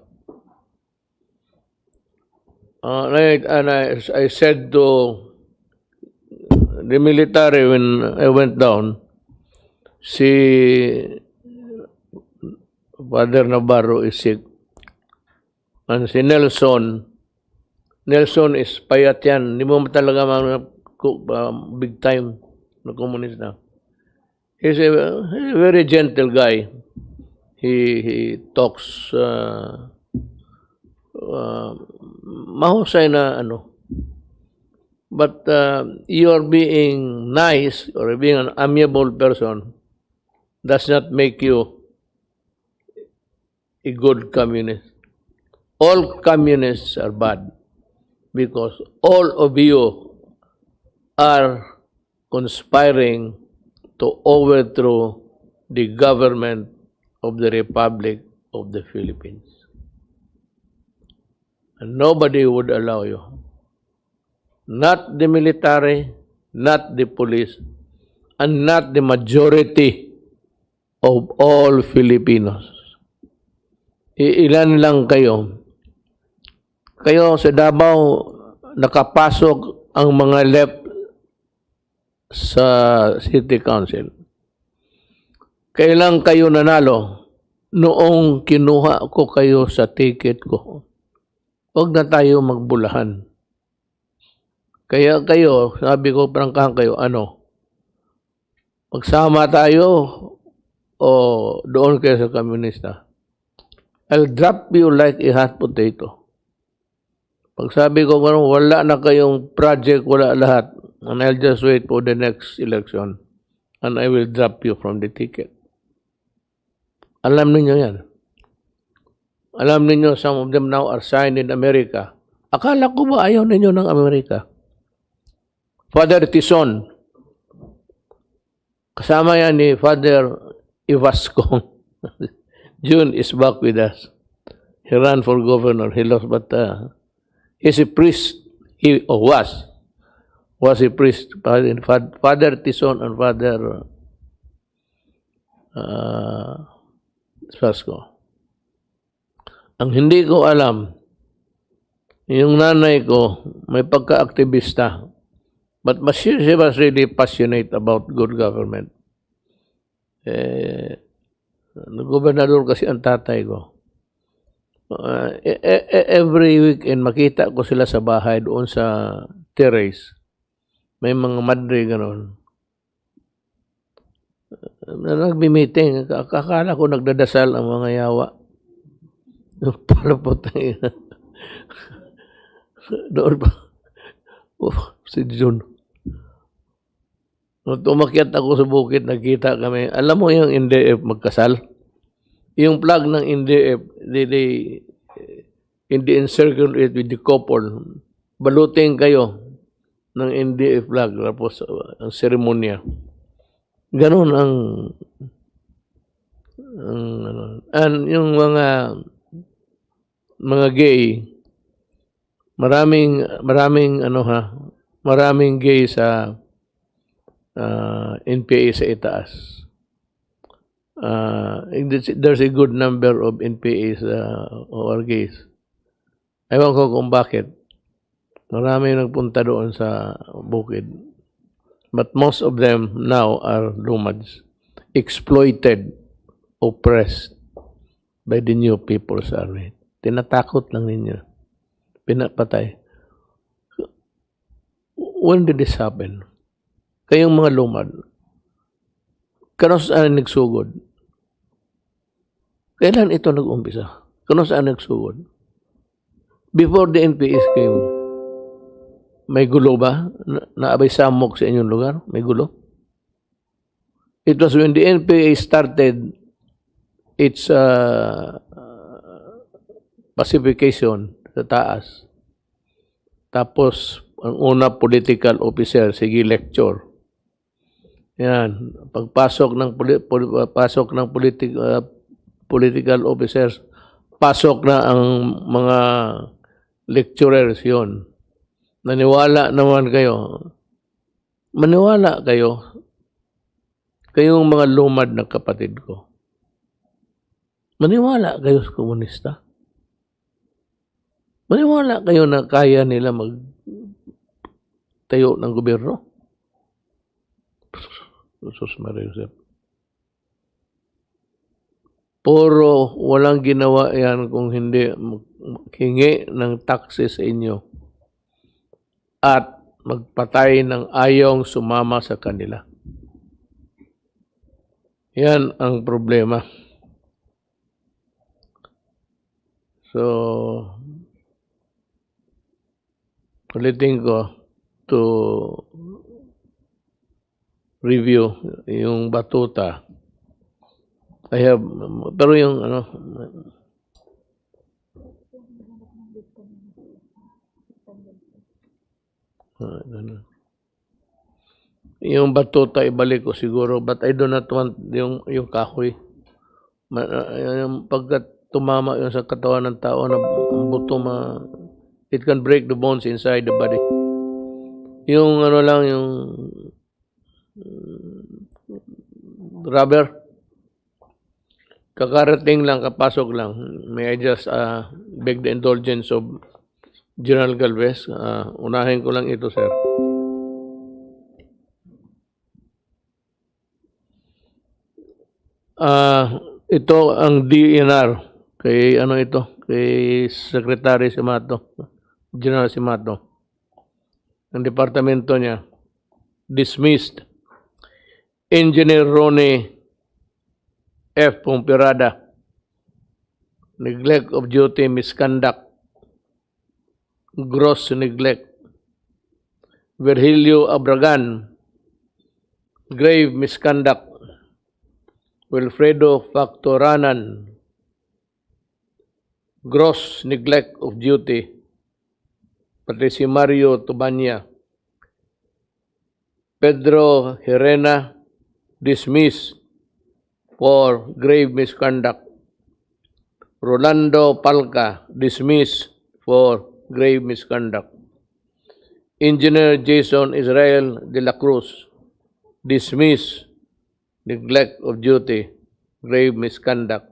And I said to the military when I went down, si Father Navarro is sick. And si Nelson is payat yan. Hindi mo talaga big time na komunista. He's a very gentle guy. He talks mahusay na ano. But you're being nice or being an amiable person does not make you a good communist. All communists are bad because all of you are conspiring to overthrow the government of the Republic of the Philippines. And nobody would allow you. Not the military, not the police, and not the majority of all Filipinos. Ilan lang kayo. Kayo sa Davao, nakapasok ang mga left sa City Council. Kailan kayo nanalo? Noong kinuha ko kayo sa ticket ko. Huwag na tayo magbulahan. Kaya kayo, sabi ko, prangkahan kayo, magsama tayo o doon kayo sa komunista. I'll drop you like a hot potato. Pag sabi ko, wala na kayong project, wala lahat, and I'll just wait for the next election, and I will drop you from the ticket. Alam niyo yan. Alam niyo, some of them now are signed in America. Akala ko ba ayaw ninyo ng Amerika? Father Tison, kasama yan ni Father Ivasco. June is back with us. He ran for governor. He lost, but he's a priest. He was a priest. Father Tison and Father Ivasco. Ang hindi ko alam, yung nanay ko may pagka-aktivista. But she was really passionate about good government. Gobernador kasi ang tatay ko. Every weekend makita ko sila sa bahay doon sa terrace. May mga madre gano'n. Nagbi-meeting. Akala ko nagdadasal ang mga yawa. Para po tayo. Doon pa. Si June. Nung tumakyat ako sa bukid, nakita kami. Alam mo yung NDF magkasal? Yung flag ng NDF, they encircle it with the couple. Balutin kayo ng NDF flag. Tapos ang seremonya. Ganon ang and yung mga gay, maraming gay sa NPA sa itaas. There's a good number of NPAs who are gays. Ewan ko kung bakit. Marami nagpunta doon sa bukid. But most of them now are nomads. Exploited, oppressed by the new People's Army. Tinatakot lang ninyo. Pinapatay. When did this happen? Kayong mga lumad, kano saan nagsugod? Kailan ito nag-umpisa? Kano saan nagsugod? Before the NPAs came, May gulo ba? Naabay samok sa inyong lugar? May gulo? It was when the NPA started its pacification sa taas. Tapos, ang una political officer, sige lecture. Yan. Pagpasok ng political officers, pasok na ang mga lecturers yon. Naniwala naman kayo. Maniwala kayo. Kayong mga lumad na kapatid ko. Maniwala kayo sa komunista. Maniwala kayo na kaya nila magtayo ng gobyerno. Jesus Maria Joseph. Puro walang ginawa yan kung hindi hingi ng taxes sa inyo at magpatay ng ayong sumama sa kanila. Yan ang problema. So, ulitin ko to review yung batuta. Pero yung yung batuta ibalik ko siguro, but I do not want yung kahoy. Yung pagkat tumama yun sa katawan ng tao na buto it can break the bones inside the body. Yung lang yung rubber, kakarating lang, kapasok lang. May I just beg the indulgence of General Galvez. Unahin ko lang ito, sir. Ito ang DNR kay kay Secretary Simato, General Simato. Ang departamento niya, dismissed Engineer Ronnie F. Pumpirada, neglect of duty, misconduct, gross neglect. Virgilio Abragan, grave misconduct. Wilfredo Factoranan, gross neglect of duty. Pati si Mario Tubanya. Pedro Herena, dismissed for grave misconduct. Rolando Palca, dismissed for grave misconduct. Engineer Jason Israel de la Cruz, dismissed, neglect of duty, grave misconduct.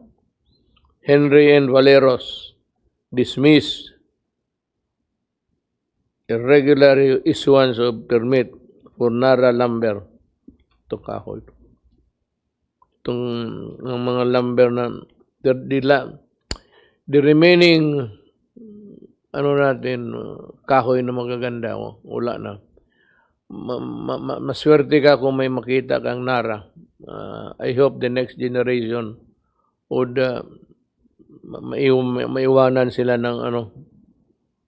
Henry N. Valeros, dismissed, irregular issuance of permit for Nara lumber. Ito kahoy. Itong mga lumber na the remaining kahoy na magaganda, wala na. Maswerte ka kung may makita kang Nara. I hope the next generation would maiwanan sila ng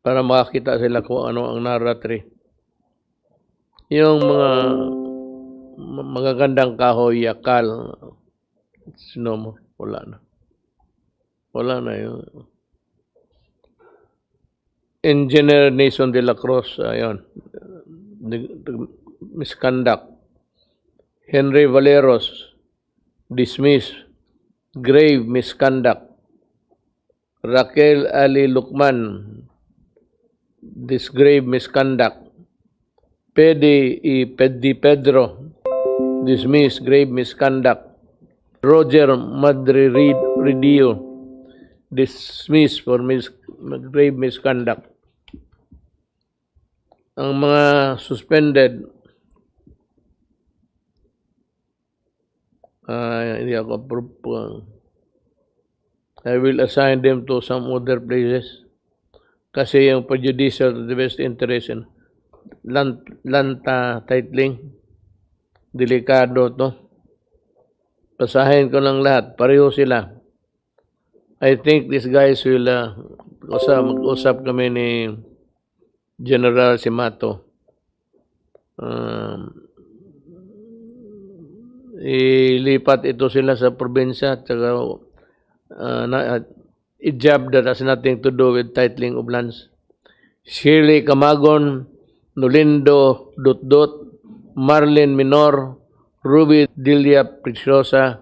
para makakita sila kung ano ang Nara tree. Yung mga magagandang kahoy, yakal, wala na. Wala na yun. Engineer Nason de la Cruz, ayun, misconduct. Henry Valeros, dismissed, grave misconduct. Raquel Ali Lukman, this grave misconduct. Di Pedro, dismissed, grave misconduct. Roger Madridio, dismissed for grave misconduct. Ang mga suspended, hindi ako approve. I will assign them to some other places. Kasi yung prejudicial to the best interest in land titling, delikado to. Pasahin ko lang lahat, pareho sila. I think these guys will mag-usap kami ni General Simato. Ilipat ito sila sa probinsya at saka a job that has nothing to do with titling of lands. Shirley Camagon, Nolindo Dutdut, Marlene Minor, Ruby Dilia Preciosa,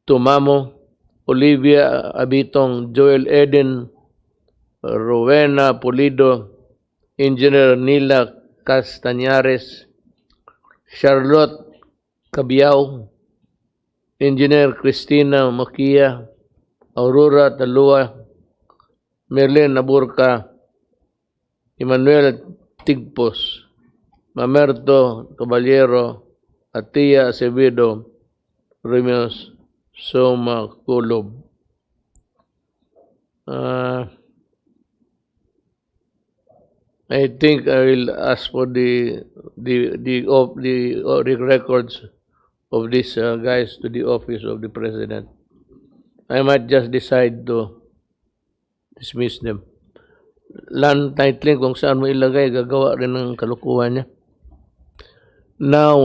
Tumamo, Olivia Abitong, Joel Eden, Rowena Pulido, Engineer Nila Castañares, Charlotte Cabiao, Engineer Cristina Makia, Aurora Talua, Merlin Aburca, Emmanuel Tigpos, Mamerto Caballero, Atia Acevedo, Remios Soma Kulob. I think I will ask for the records of these guys to the office of the president. I might just decide to dismiss them. Land titling kung saan mo ilagay, gagawa rin ng kalukuhan niya. Now,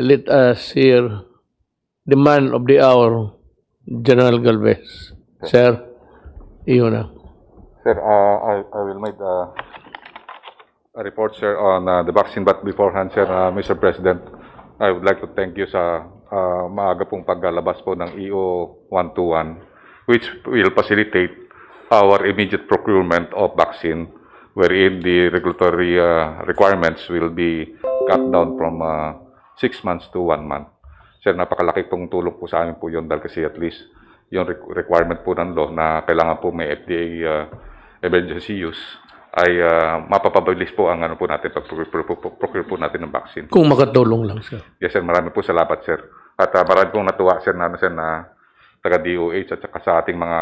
let us hear the man of the hour, General Galvez. Sir, iyon na. Sir, I will make a report, sir, on the vaccine. But beforehand, sir, Mr. President, I would like to thank you sa maaga pong paglalabas po ng EO 121, which will facilitate our immediate procurement of vaccine, wherein the regulatory requirements will be cut down from 6 months to 1 month. Sir, napakalaki pong tulong po sa amin po yun dahil kasi at least yung requirement po ng law na kailangan po may FDA emergency use ay mapapabilis po ang ano po natin pag-procure po natin ng vaccine. Kung makatulong lang, sir. Yes, sir. Marami po salamat, sir. At marami pong natuwa, sir, na taga-DOH at saka sa ating mga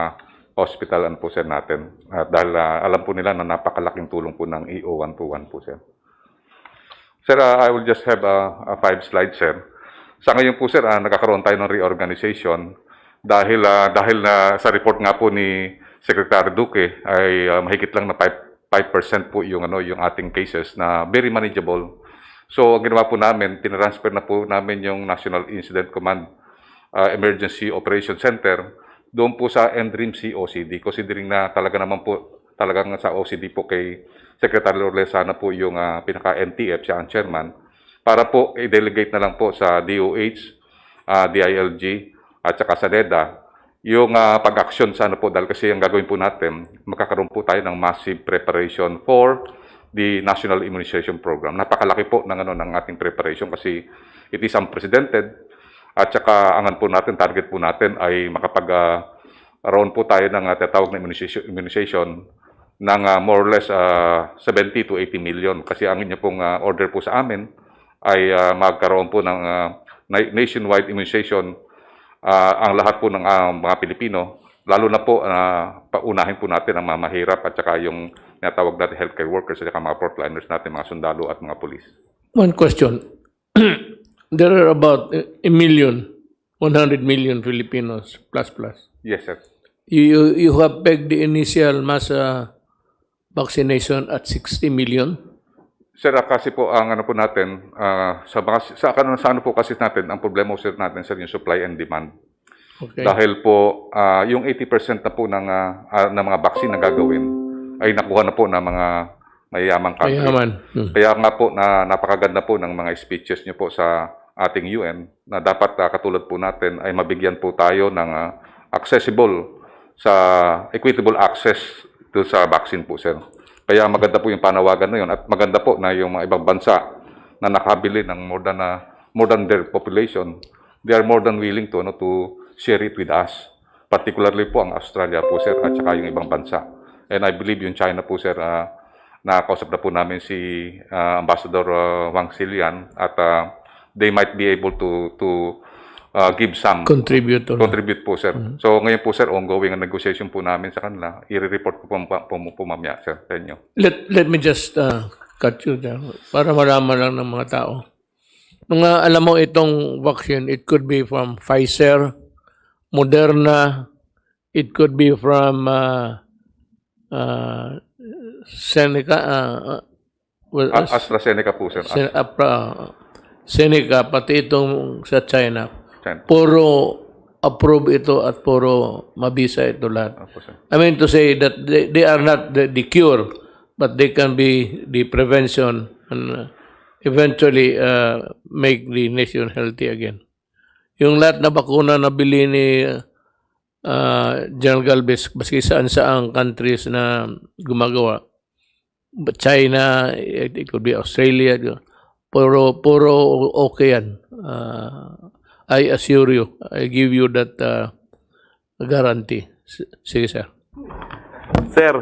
hospital po, sir, natin. Dahil alam po nila na napakalaking tulong po ng EO 121 po, sir. Sir, I will just have 5 slides, sir. Sa ngayon po, sir, nagkakaroon tayo ng reorganization dahil sa report nga po ni Secretary Duque ay mahigit lang na 5% po yung ating cases na very manageable. So, ang ginawa po namin, tinransfer na po namin yung National Incident Command Emergency Operation Center doon po sa NDRIM COCD, considering na talagang sa OCD po kay Secretary Orlesana po yung pinaka-NTF, siya ang chairman, para po i-delegate na lang po sa DOH, DILG, at saka sa DEDA, yung pag-action sa po, dahil kasi ang gagawin po natin, magkakaroon po tayo ng massive preparation for the National Immunization Program. Napakalaki po ng ating preparation kasi it is unprecedented. At saka ang po natin, target po natin ay makapag-round po tayo ng tatawag na immunization ng more or less 70 to 80 million. Kasi ang inyo pong order po sa amin ay magkaroon po ng nationwide immunization ang lahat po ng mga Pilipino, lalo na po paunahin po natin ang mga mahirap at saka yung natawag natin healthcare workers at saka mga frontliners natin, mga sundalo at mga pulis. One question. There are about 100 million Filipinos plus. Yes, sir. You have pegged the initial mass vaccination at 60 million? Sir, kasi po ang po natin, sa po kasi natin, ang problema po sir natin, sir, yung supply and demand. Okay. Dahil po, yung 80% na po ng mga vaccine na gagawin ay nakuha na po ng mga mayayamang country. Kaya nga po, napakaganda po ng mga speeches niyo po sa ating UN na dapat katulad po natin ay mabigyan po tayo ng accessible sa equitable access to sa vaccine po, sir. Kaya maganda po yung panawagan na yun at maganda po na yung mga ibang bansa na nakabili ng more than their population, they are more than willing to share it with us. Particularly po ang Australia po, sir, at saka yung ibang bansa. And I believe yung China po, sir, nakausap na po namin si Ambassador Wang Xilian at they might be able to give some contribute po, sir. So ngayon po, sir, ongoing ang negotiation po namin sa kanila. I-report po mamaya, sir, sa inyo. Let me just cut you there para malaman lang ng mga tao. Mga alam mo itong vaccine, it could be from Pfizer, Moderna, it could be from uh, Seneca, well, AstraZeneca po, sir. Seneca, pati itong sa China, China. puro approve ito at puro mabisa ito lahat. Opo, sir. I mean to say that they are not the cure, but they can be the prevention and eventually make the nation healthy again. Yung lahat na bakuna na bili ni General Galvez, baski saan-saang countries na gumagawa, China, it could be Australia, puro okay yan. I assure you, I give you that guarantee. Sige, sir. Sir,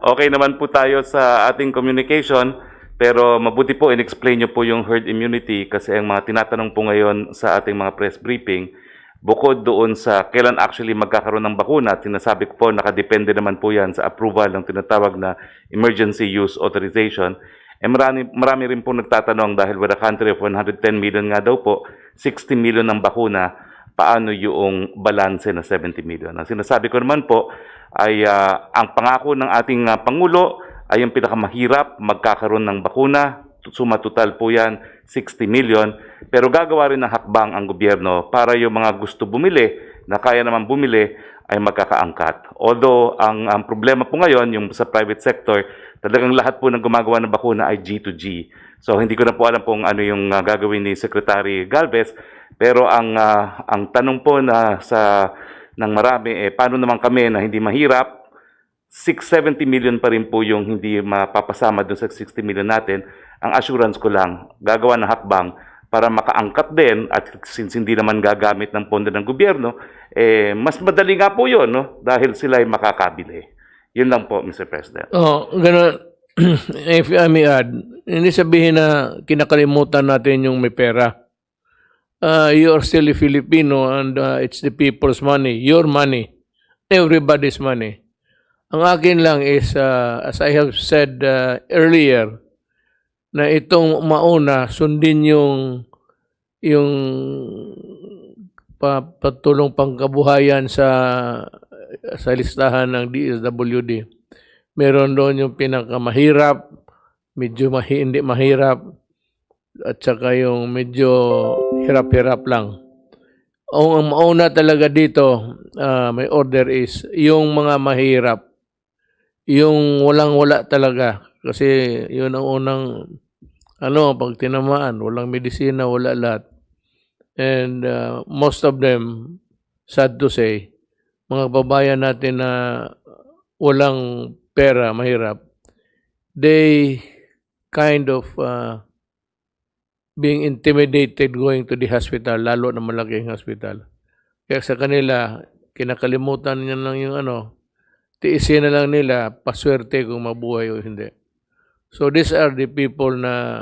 okay naman po tayo sa ating communication, pero mabuti po in-explain nyo po yung herd immunity kasi ang mga tinatanong po ngayon sa ating mga press briefing, bukod doon sa kailan actually magkakaroon ng bakuna, at sinasabi ko po nakadepende naman po yan sa approval ng tinatawag na emergency use authorization, marami rin po nagtatanong dahil with a country of 110 million nga daw po, 60 million ng bakuna, paano yung balanse na 70 million? Ang sinasabi ko naman po ay ang pangako ng ating Pangulo ay yung pinakamahirap magkakaroon ng bakuna. Sumatotal po yan 60 million. Pero gagawa rin ng hakbang ang gobyerno para yung mga gusto bumili, na kaya naman bumili, ay magkakaangkat. Although ang problema po ngayon, yung sa private sector, talagang lahat po ng gumagawa ng bakuna ay G2G. So hindi ko na po alam kung ano yung gagawin ni Secretary Galvez. Pero ang tanong po na ng marami, paano naman kami na hindi mahirap? 670 million pa rin po yung hindi mapapasama doon sa 60 million natin. Ang assurance ko lang, gagawa ng hakbang para makaangkat din, at since hindi naman gagamit ng pondo ng gobyerno, mas madali nga po yun, no? Dahil sila ay makakabili. Yun lang po, Mr. President. Ganun. If I may add, hindi sabihin na kinakalimutan natin yung may pera. You are still a Filipino and it's the people's money, your money, everybody's money. Ang akin lang is, as I have said earlier, na itong mauna, sundin yung patulong pangkabuhayan sa listahan ng DSWD. Meron doon yung pinakamahirap, medyo hindi mahirap, at saka yung medyo hirap-hirap lang. Ang mauna talaga dito, may order is yung mga mahirap. Yung walang-wala talaga. Kasi yun ang unang, pag tinamaan, walang medisina, wala lahat. And most of them, sad to say, mga babayan natin na walang pera, mahirap, they kind of being intimidated going to the hospital, lalo na malaking hospital. Kaya sa kanila, kinakalimutan niya lang yung tiisin na lang nila, paswerte kung mabuhay o hindi. So these are the people na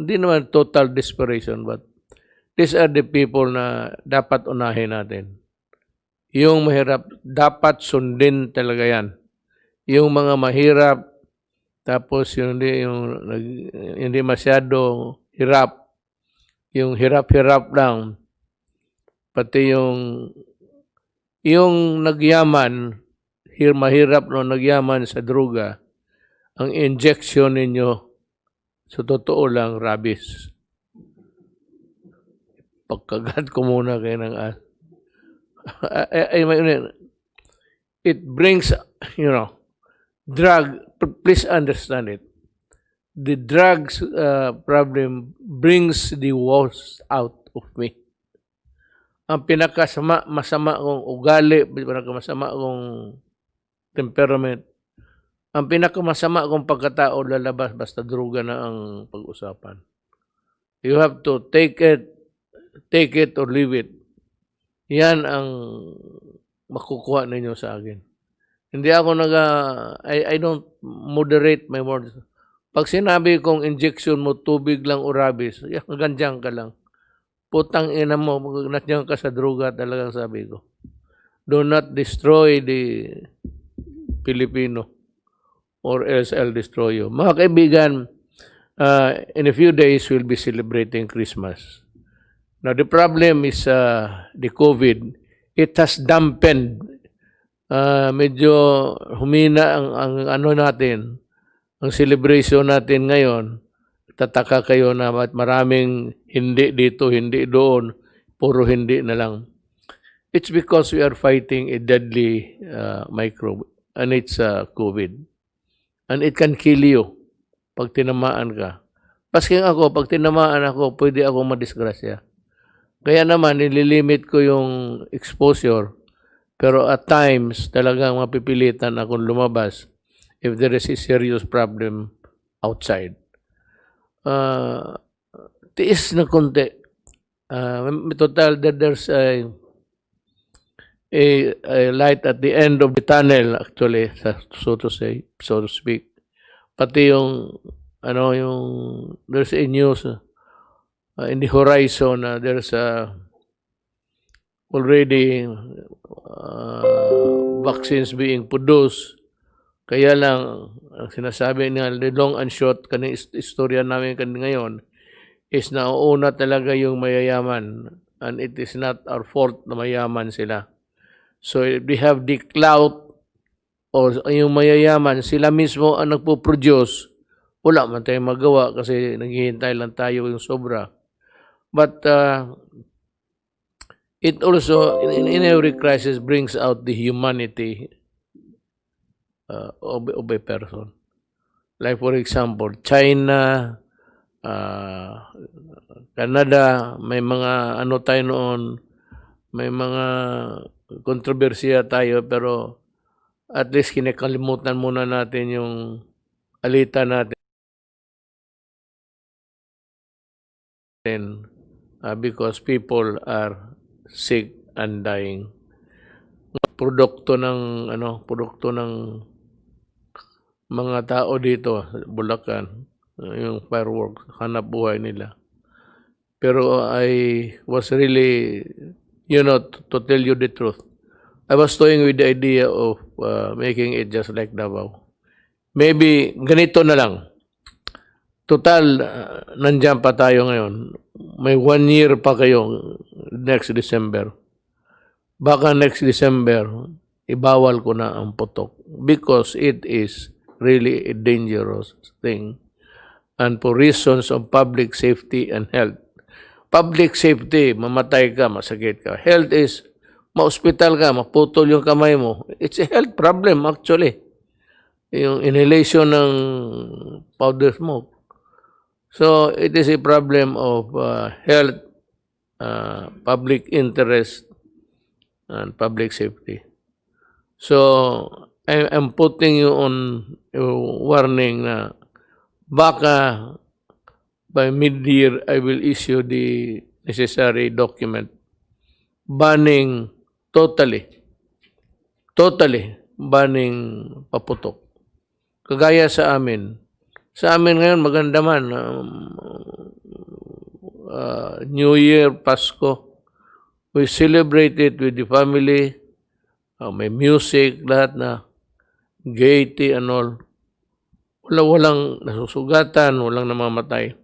hindi naman total desperation, but these are the people na dapat unahin natin. Yung mahirap, dapat sundin talaga yan. Yung mga mahirap, tapos hindi masyado hirap, yung hirap-hirap lang, pati yung nagyaman, mahirap no nagyaman sa droga, ang injection ninyo, sa totoo lang, rabies. Pagkagat ko muna kayo ng it brings, drug, please understand it. The drugs problem brings the worst out of me. Ang masama kong ugali, masama kong temperament, ang pinakamasama kong pagkatao lalabas basta droga na ang pag-usapan. You have to take it or leave it. Yan ang makukuha ninyo sa akin. Hindi ako I don't moderate my words. Pag sinabi kong injection mo, tubig lang o rabies, ganyan ka lang. Putang ina mo, nandiyan ka sa droga, talagang sabi ko. Do not destroy the Filipino or else I'll destroy you. Mga kaibigan, in a few days, we'll be celebrating Christmas. Now, the problem is the COVID. it has dampened, medyo humina ang ano natin, ang celebration natin ngayon. Tataka kayo na maraming hindi dito, hindi doon, puro hindi na lang. It's because we are fighting a deadly microbe, and it's COVID. And it can kill you pag tinamaan ka. Pasking ako, pag tinamaan ako, pwede ako madisgrasya. Kaya naman, nililimit ko yung exposure. Pero at times, talagang mapipilitan akong lumabas if there is a serious problem outside. Tiis na konti. Total, there's a light at the end of the tunnel, actually, so to speak. Pati yung, there's a news in the horizon, there's already vaccines being produced. Kaya lang, ang sinasabi niya, the long and short, kaning istorya namin ngayon, is nauuna talaga yung mayayaman. And it is not our fault na mayaman sila. So if they have the clout, o yung mayayaman, sila mismo ang nagpo-produce, wala man tayong magawa kasi naghihintay lang tayo yung sobra. But it also, in every crisis, brings out the humanity of a person. Like for example, China, Canada, may mga ano tayo noon, may mga kontrobersiya tayo, pero at least kinakalimutan muna natin yung alita natin because people are sick and dying. Produkto ng mga tao dito, Bulacan, yung fireworks, hanap buhay nila. Pero I was really, to tell you the truth, I was toying with the idea of making it just like Davao. Maybe ganito na lang. Total, nandiyan pa tayo ngayon. May 1 year pa kayo next December. Baka next December, ibawal ko na ang putok because it is really a dangerous thing. And for reasons of public safety and health. Public safety, mamatay ka, masakit ka. Health is, ma-hospital ka, maputol yung kamay mo. It's a health problem actually. Yung inhalation ng powder smoke. So, it is a problem of health, public interest, and public safety. So, I'm putting you on warning na baka by mid-year, I will issue the necessary document banning totally banning paputok. Kagaya sa amin. Sa amin ngayon, maganda man. New Year, Pasko. We celebrate it with the family. May music, lahat na. Gaiety and all. Walang nasusugatan, walang namamatay.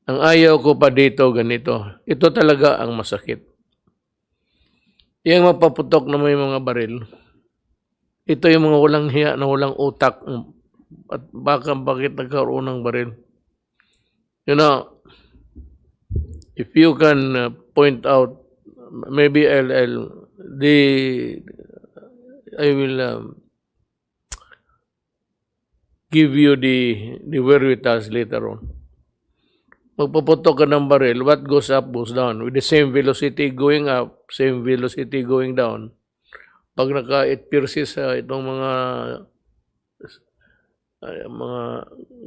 Ang ayaw ko pa dito, ganito. Ito talaga ang masakit. Yung mapaputok na may mga baril. Ito yung mga walang hiya na walang utak. At bakit nagkaroon ng baril. If you can point out, maybe I will give you the wherewithals later on. Magpaputok ka ng baril, what goes up goes down. With the same velocity going up, same velocity going down. Pag it pierces itong mga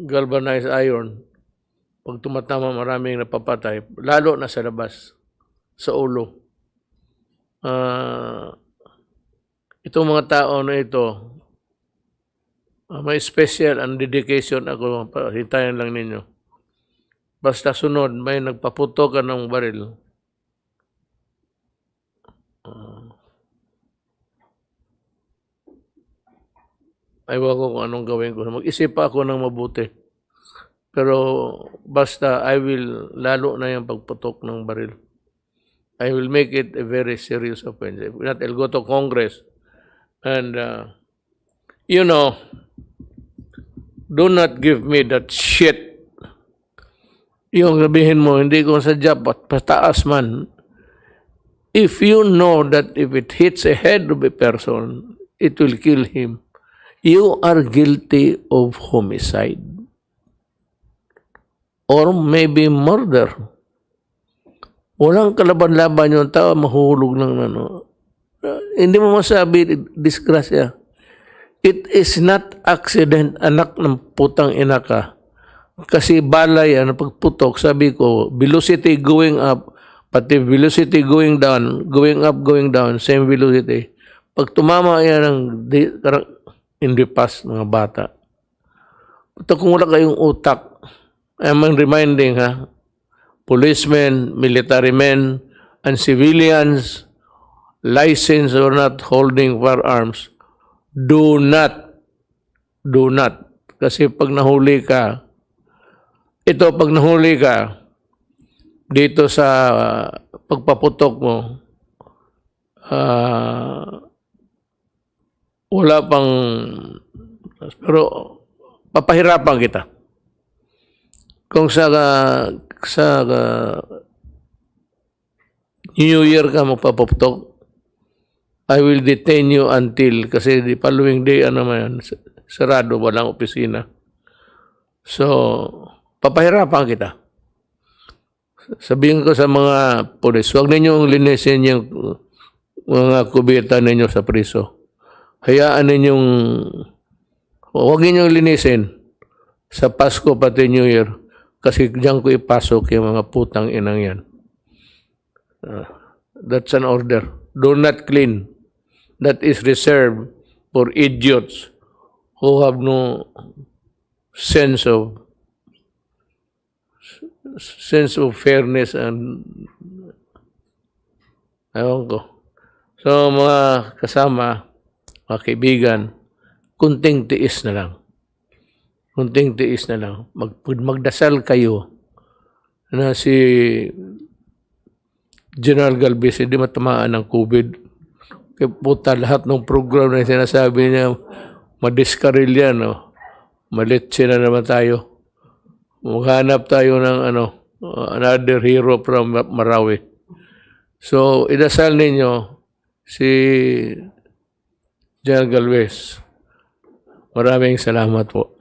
galvanized iron, pag tumatama maraming napapatay, lalo na sa labas, sa ulo. Itong mga tao na ito, may special and dedication ako, hintayin lang ninyo. Basta sunod, may nagpaputok ka ng baril. Ayaw ko kung anong gawin ko. Mag-isip pa ako ng mabuti. Pero basta I will lalo na yung pagputok ng baril. I will make it a very serious offense. If not, I'll go to Congress. And, you know, do not give me that shit. Yung sabihin mo, hindi ko sadya, pataas man. If you know that if it hits a head of a person, it will kill him, you are guilty of homicide. Or maybe murder. Walang kalaban-laban yung tao, mahulog ng ano. Hindi mo masabi, disgrasya. It is not accident, anak ng putang ina ka. Kasi bala yan, pagputok, sabi ko, velocity going up, pati velocity going down, going down, same velocity. Pag tumama yan ng in the past, mga bata. Ito kung wala kayong utak, I'm reminding policemen, military men, and civilians, licensed or not holding firearms, do not, kasi pag nahuli ka, dito sa pagpaputok mo, wala pang, pero papahirapan kita. Kung sa New Year ka magpaputok, I will detain you until, kasi the following day, sarado, walang opisina. So, papahirapan kita. Sabihin ko sa mga pulis, huwag ninyong linisin yung mga kubita ninyo sa priso. Hayaan ninyong, huwag ninyong linisin sa Pasko pati New Year, kasi diyan ko ipasok yung mga putang inang yan. That's an order. Do not clean. That is reserved for idiots who have no sense of fairness and ewan ko. So mga kasama, mga kaibigan, kunting tiis na lang. Kunting tiis na lang. Magdasal kayo na si General Galvez hindi matamaan ng COVID. Kaya puta lahat ng program na sinasabi niya, madiskaril yan. Malitsi na naman tayo. Maghanap tayo ng another hero from Marawi. So, idasal ninyo si General Galvez. Maraming salamat po.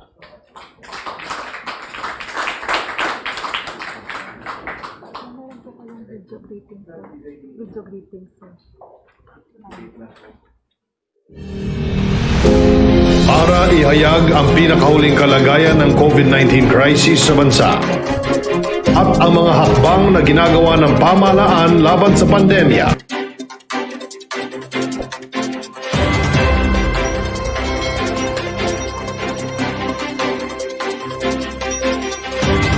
Para ihayag ang pinakahuling kalagayan ng COVID-19 crisis sa bansa at ang mga hakbang na ginagawa ng pamahalaan laban sa pandemya.